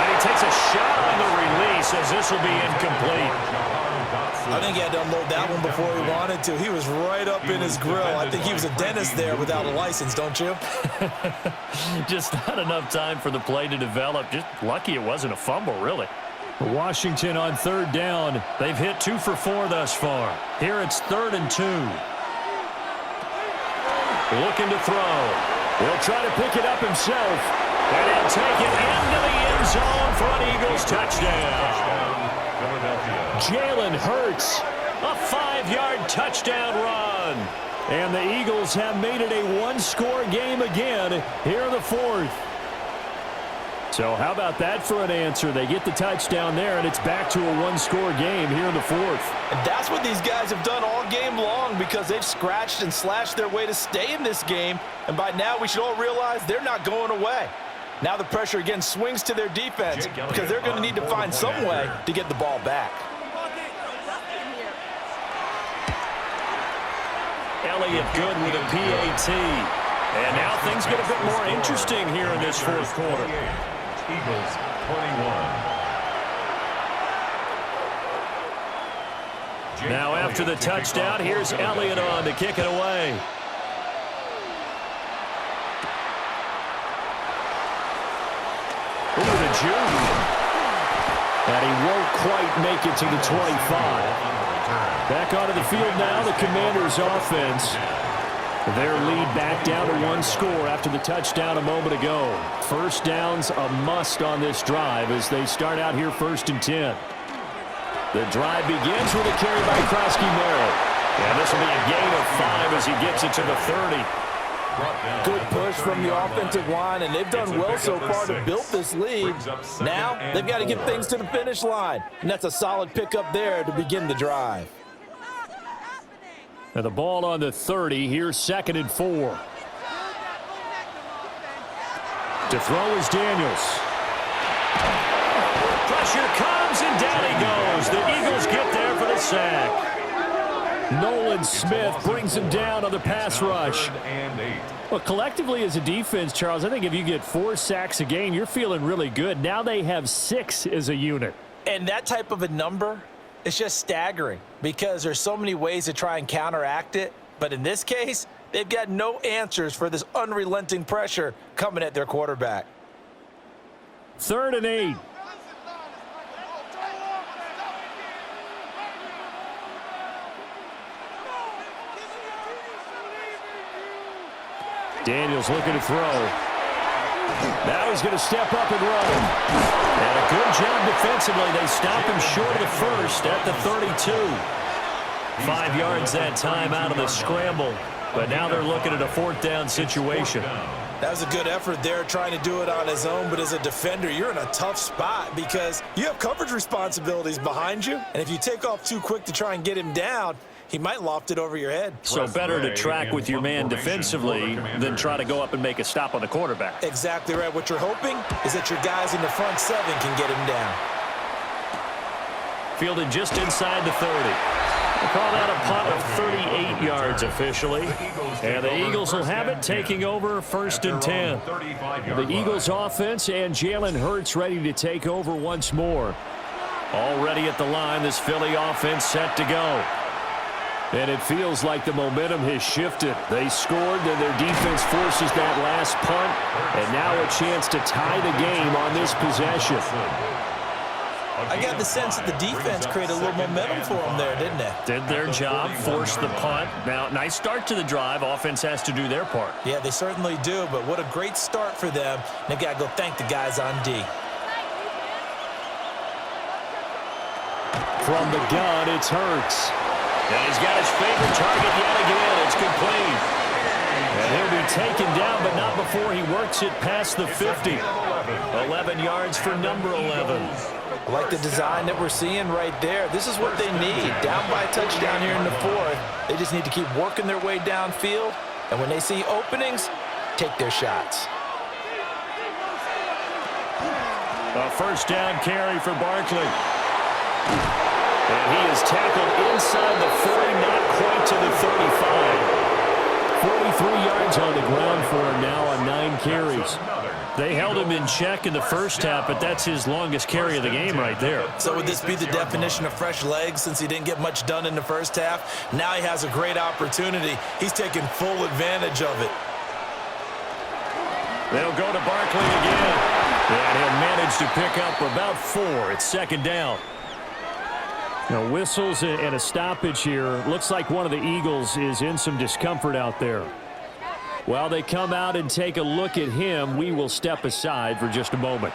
And he takes a shot on the release as this will be incomplete. I think he had to unload that one before he wanted to. He was right up in his grill. I think he was a dentist there without a license, don't you? Just not enough time for the play to develop. Just lucky it wasn't a fumble, really. Washington on third down. They've hit 2 for 4 thus far. Here it's 3rd and 2. Looking to throw. He'll try to pick it up himself. And he'll take it into the end zone for an Eagles touchdown. Jalen Hurts, a 5-yard touchdown run. And the Eagles have made it a 1-score game again here in the 4th. So how about that for an answer? They get the touchdown there, and it's back to a 1-score game here in the 4th. And that's what these guys have done all game long because they've scratched and slashed their way to stay in this game. And by now, we should all realize they're not going away. Now the pressure again swings to their defense because they're going to need to find some way to get the ball back. Elliott good with a PAT. And now things get a bit more interesting here in this 4th quarter. Eagles 21. Now after the touchdown, here's Elliott on to kick it away. Ooh, the juke. And he won't quite make it to the 25. Back onto the field now, the Commanders' offense. Their lead back down to 1 score after the touchdown a moment ago. First down's a must on this drive as they start out here 1st and 10. The drive begins with a carry by Krosky-Merritt. And this will be a gain of 5 as he gets it to the 30. Good push from the offensive line, and they've done well so far to build this lead. Now they've got to get things to the finish line, and that's a solid pickup there to begin the drive. And the ball on the 30. Here's 2nd and 4. To throw is Daniels. Pressure comes, and down he goes. The Eagles get there for the sack. Nolan Smith brings him down on the pass rush. Well, collectively as a defense, Charles, I think if you get 4 sacks a game, you're feeling really good. Now they have 6 as a unit. And that type of a number, it's just staggering because there's so many ways to try and counteract it. But in this case, they've got no answers for this unrelenting pressure coming at their quarterback. 3rd and 8. Daniels looking to throw. Now he's going to step up and run. And a good job defensively. They stop him short of the first at the 32. 5 yards that time out of the scramble. But now they're looking at a 4th down situation. That was a good effort there trying to do it on his own, but as a defender, you're in a tough spot because you have coverage responsibilities behind you, and if you take off too quick to try and get him down, he might loft it over your head. So better to track with your man defensively than try to go up and make a stop on the quarterback. Exactly right. What you're hoping is that your guys in the front 7 can get him down. Fielded just inside the 30. They call that a punt of 38 yards officially. And the Eagles will have it, taking over 1st and 10. The Eagles offense and Jalen Hurts ready to take over once more. Already at the line, this Philly offense set to go. And it feels like the momentum has shifted. They scored, then their defense forces that last punt. And now a chance to tie the game on this possession. I got the sense that the defense created a little momentum for them there, didn't it? Did their job, forced the punt. Now, nice start to the drive. Offense has to do their part. Yeah, they certainly do, but what a great start for them. They've got to go thank the guys on D. From the gun, it's Hurts. And he's got his favorite target yet again. It's complete. And he'll be taken down, but not before he works it past the 50. 11 yards for number 11. I like the design that we're seeing right there. This is what they need. Down by a touchdown here in the 4th. They just need to keep working their way downfield. And when they see openings, take their shots. A 1st down carry for Barkley. And he is tackled inside the 40, not quite to the 35. 43 yards on the ground for him now on 9 carries. They held him in check in the first half, but that's his longest carry of the game right there. So would this be the definition of fresh legs since he didn't get much done in the first half? Now he has a great opportunity. He's taking full advantage of it. They'll go to Barkley again. And he'll manage to pick up about 4. It's second down. Now, whistles and a stoppage here. Looks like one of the Eagles is in some discomfort out there. While they come out and take a look at him, we will step aside for just a moment.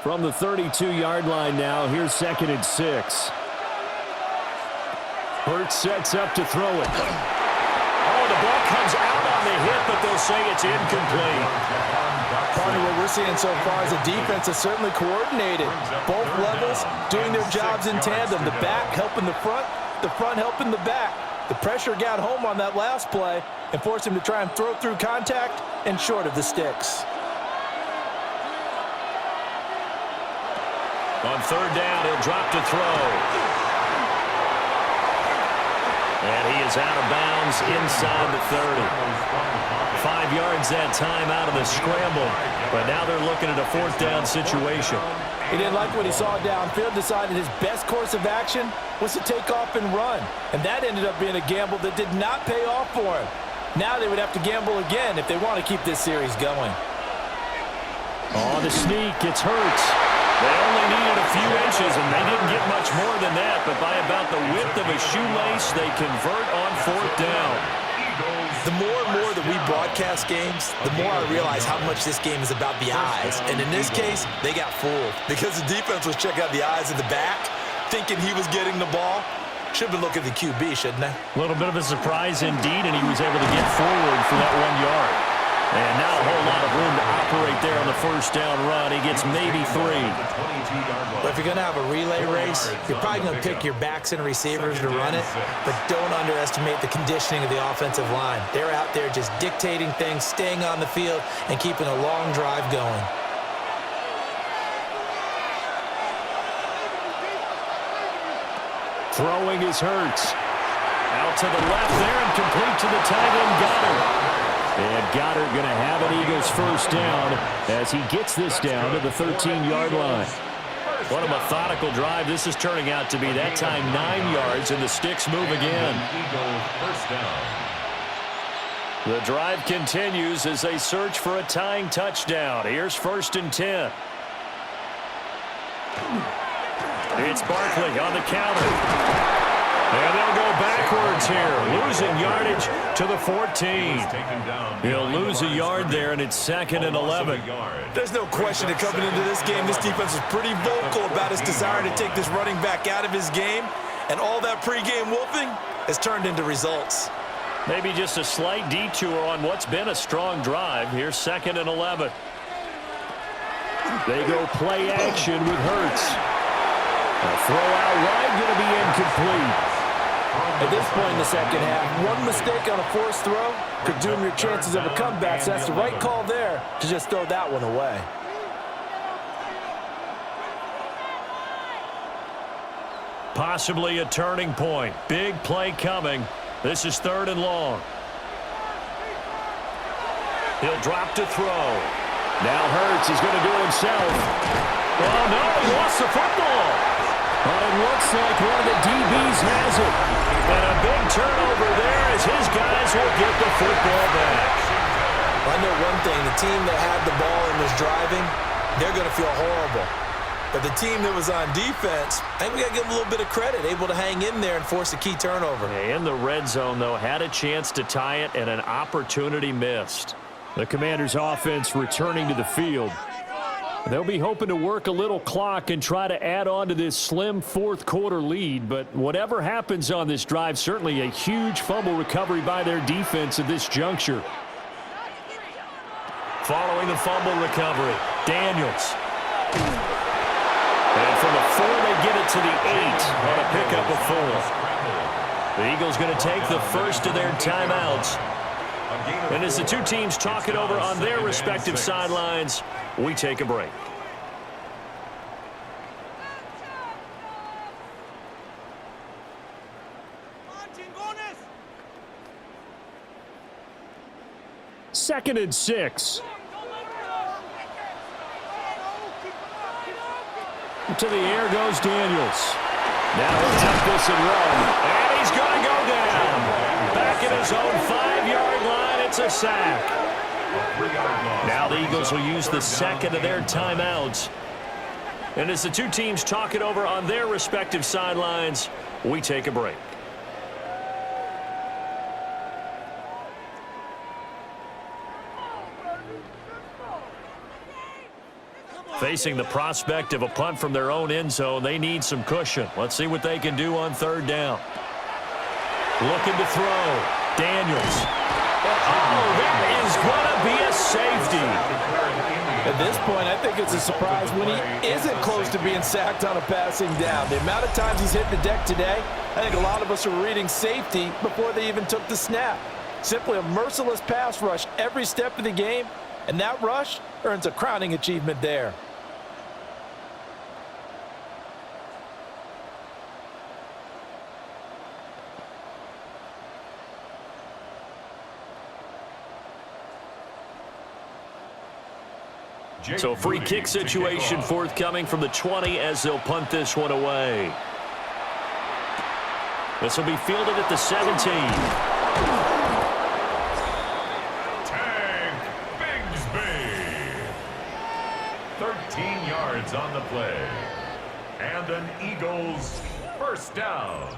From the 32-yard line now, here's 2nd and 6. Hurts sets up to throw it. Oh, the ball comes out on the hit, but they'll say it's incomplete. Partner, what we're seeing so far is the defense is certainly coordinated. Both levels doing their jobs in tandem. The back helping the front helping the back. The pressure got home on that last play and forced him to try and throw through contact and short of the sticks. On 3rd down, he'll drop to throw. And he is out of bounds inside the 30. 5 yards that time out of the scramble. But now they're looking at a 4th down situation. He didn't like what he saw downfield, decided his best course of action was to take off and run. And that ended up being a gamble that did not pay off for him. Now they would have to gamble again if they want to keep this series going. On the sneak, it's Hurts. They only needed a few inches, and they didn't get much more than that. But by about the width of a shoelace, they convert on 4th down. The more and more that we broadcast games, the more I realize how much this game is about the eyes. And in this case, they got fooled because the defense was checking out the eyes of the back, thinking he was getting the ball. Should have been looking at the QB, shouldn't they? A little bit of a surprise indeed, and he was able to get forward for that 1 yard. And not a whole lot of room to operate there on the 1st down run. He gets maybe 3. But if you're going to have a relay race, you're probably going to pick your backs and receivers to run it, but don't underestimate the conditioning of the offensive line. They're out there just dictating things, staying on the field, and keeping a long drive going. Throwing is Hurts. Out to the left there and complete to the tight end Goddard. And Goddard going to have an Eagles 1st down as he gets this down to the 13-yard line. What a methodical drive this is turning out to be. That time 9 yards, and the sticks move again. The drive continues as they search for a tying touchdown. Here's 1st and 10. It's Barkley on the counter. And they'll go backwards here, losing yardage to the 14. He'll lose a yard there, and it's 2nd and 11. There's no question that coming into this game, this defense is pretty vocal about his desire to take this running back out of his game, and all that pregame wolfing has turned into results. Maybe just a slight detour on what's been a strong drive. Here's 2nd and 11. They go play action with Hurts. A throw out wide going to be incomplete. At this point in the second half, one mistake on a forced throw could doom your chances of a comeback, so that's the right call there to just throw that one away. Possibly a turning point. Big play coming. This is 3rd and long. He'll drop to throw. Now Hurts is going to do it himself. Oh, no, he lost the football. But it looks like one of the DBs has it. And a big turnover there as his guys will get the football back. Well, I know one thing. The team that had the ball and was driving, they're going to feel horrible. But the team that was on defense, I think we got to give them a little bit of credit, able to hang in there and force a key turnover. In the red zone, though, had a chance to tie it and an opportunity missed. The Commanders' offense returning to the field. They'll be hoping to work a little clock and try to add on to this slim 4th quarter lead, but whatever happens on this drive, certainly a huge fumble recovery by their defense at this juncture. Following the fumble recovery, Daniels. And from the 4, they get it to the 8 on a pickup of 4. The Eagles going to take the first of their timeouts. And as the two teams talk it over on their respective sidelines, we take a break. Second and 6. To the air goes Daniels. Now he'll take this and run. And he's going to go down. Back at his own 5-yard line, it's a sack. Now the Eagles will use the second of their timeouts. And as the two teams talk it over on their respective sidelines, we take a break. Facing the prospect of a punt from their own end zone, they need some cushion. Let's see what they can do on third down. Looking to throw. Daniels. Oh, that is going to be a safety. At this point, I think it's a surprise when he isn't close to being sacked on a passing down. The amount of times he's hit the deck today, I think a lot of us are reading safety before they even took the snap. Simply a merciless pass rush every step of the game, and that rush earns a crowning achievement there. So a free kick situation forthcoming from the 20 as they'll punt this one away. This will be fielded at the 17. Tank Bigsby. 13 yards on the play. And an Eagles first down.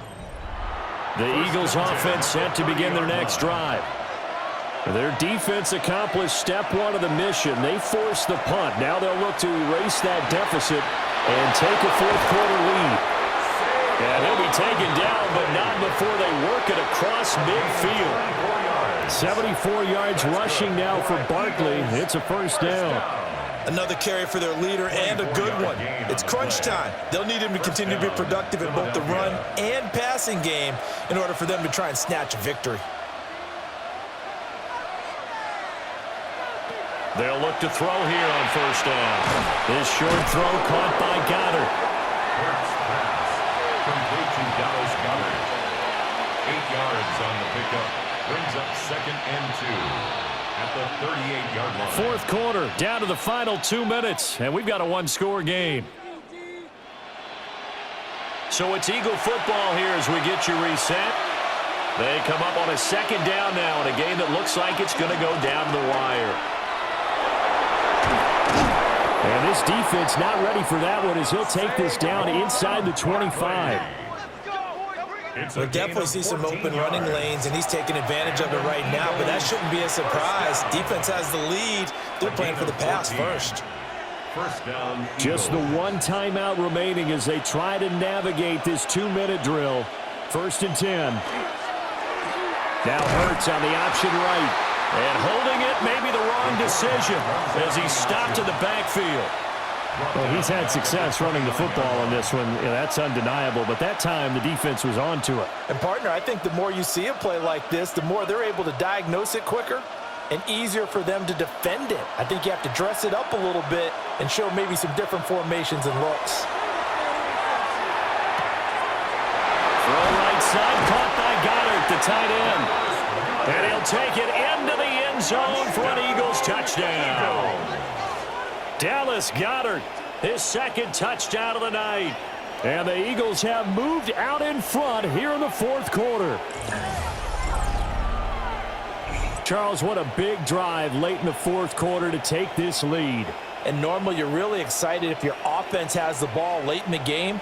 The Eagles offense set to begin their next drive. Their defense accomplished step 1 of the mission. They forced the punt. Now they'll look to erase that deficit and take a fourth-quarter lead. And he'll be taken down, but not before they work it across midfield. 74 yards rushing now for Barkley. It's a first down. Another carry for their leader and a good one. It's crunch time. They'll need him to continue to be productive in both the run and passing game in order for them to try and snatch a victory. They'll look to throw here on first down. This short throw caught by Goddard. First pass. Complete to Dallas Goddard. 8 yards on the pickup. Brings up second and 2 at the 38-yard line. Fourth quarter, down to the final 2 minutes, and we've got a one-score game. So it's Eagle football here as we get you reset. They come up on a second down now in a game that looks like it's going to go down to the wire. And this defense not ready for that one as he'll take this down inside the 25. We definitely see some open running lanes, and he's taking advantage of it right now, but that shouldn't be a surprise. Defense has the lead. They're playing for the pass first. First down. Just the one timeout remaining as they try to navigate this 2-minute drill. First and 10. Now Hurts on the option right. And holding it may be the wrong decision as he's stopped in the backfield. Well, he's had success running the football on this one. Yeah, that's undeniable. But that time, the defense was on to it. And, partner, I think the more you see a play like this, the more they're able to diagnose it quicker and easier for them to defend it. I think you have to dress it up a little bit and show maybe some different formations and looks. Throw right side, caught by Goddard, the tight end. And he'll take it into the end zone for an Eagles touchdown. Dallas Goddard, his second touchdown of the night. And the Eagles have moved out in front here in the fourth quarter. Charles, what a big drive late in the fourth quarter to take this lead. And normally you're really excited if your offense has the ball late in the game.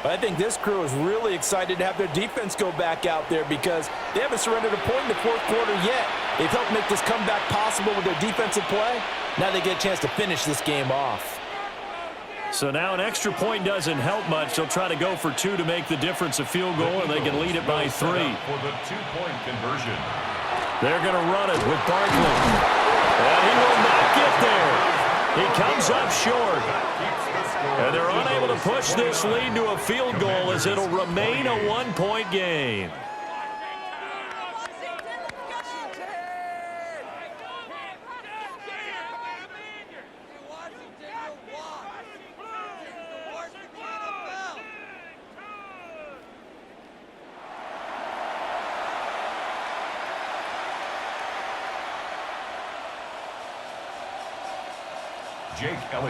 But I think this crew is really excited to have their defense go back out there because they haven't surrendered a point in the fourth quarter yet. They've helped make this comeback possible with their defensive play. Now they get a chance to finish this game off. So now an extra point doesn't help much. They'll try to go for 2 to make the difference a field goal, and they can lead it by 3. For the 2-point conversion. They're going to run it with Barkley. And he will not get there. He comes up short. And they're unable to push this lead to a field goal as it'll remain a one-point game.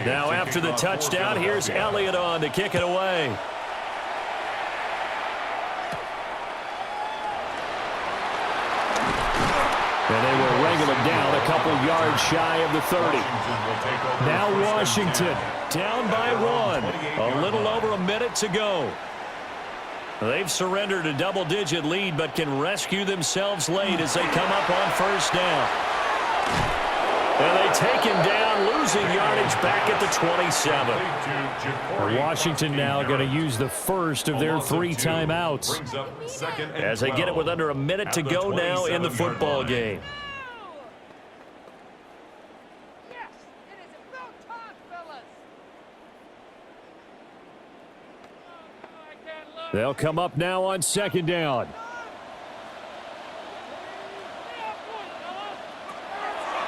Now after the touchdown, here's Elliott on to kick it away. And they will wrangle it down a couple yards shy of the 30. Now Washington down by 1. A little over a minute to go. They've surrendered a double-digit lead but can rescue themselves late as they come up on first down. And they take him down, losing yardage back at the 27. Washington now going to use the first of their 3 timeouts as they get it with under a minute to go now in the football game. They'll come up now on second down.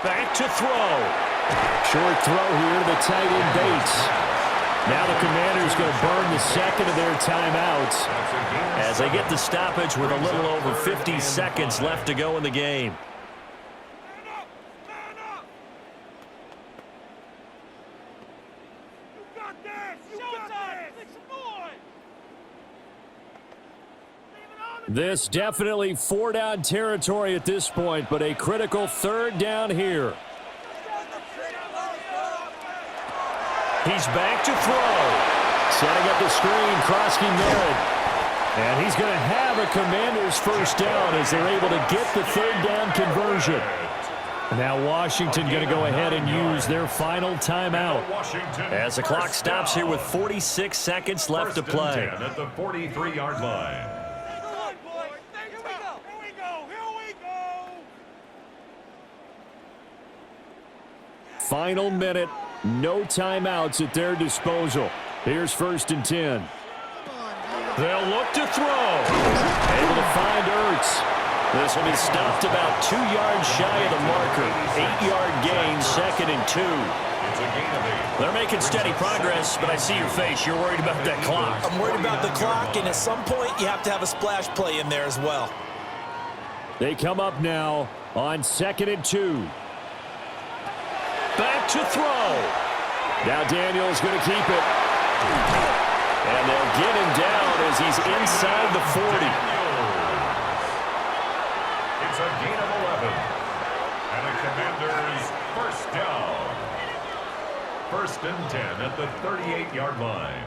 Back to throw. Short throw here to the tight end Bates. Now the Commanders going to burn the second of their timeouts as they get the stoppage with a little over 50 seconds left to go in the game. This definitely 4-down territory at this point, but a critical 3rd down here. He's back to throw. Setting up the screen, Krosky Merritt. And he's going to have a Commanders first down as they're able to get the 3rd down conversion. Now Washington going to go ahead and use their final timeout as the clock stops here with 46 seconds left to play. At the 43-yard line. Final minute, no timeouts at their disposal. Here's 1st and 10. They'll look to throw. Able to find Ertz. This will be stopped about 2 yards shy of the marker. 8-yard gain, 2nd and 2. They're making steady progress, but I see your face. You're worried about that clock. I'm worried about the clock, and at some point you have to have a splash play in there as well. They come up now on 2nd and 2. Back to throw. Now Daniel's going to keep it. And they'll get him down as he's inside the 40. It's a gain of 11. And the Commanders first down. 1st and 10 at the 38-yard line.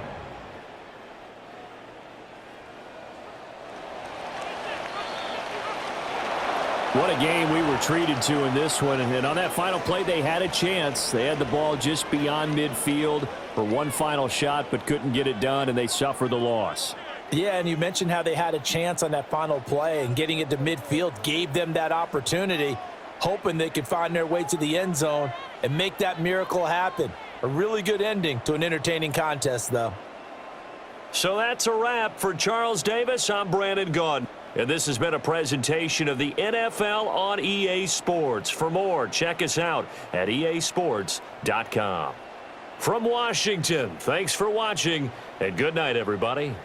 What a game we were treated to in this one. And on that final play, they had a chance. They had the ball just beyond midfield for one final shot, but couldn't get it done, and they suffered the loss. Yeah, and you mentioned how they had a chance on that final play, and getting it to midfield gave them that opportunity, hoping they could find their way to the end zone and make that miracle happen. A really good ending to an entertaining contest, though. So that's a wrap for Charles Davis. I'm Brandon Gaudin. And this has been a presentation of the NFL on EA Sports. For more, check us out at easports.com. From Washington, thanks for watching, and good night, everybody.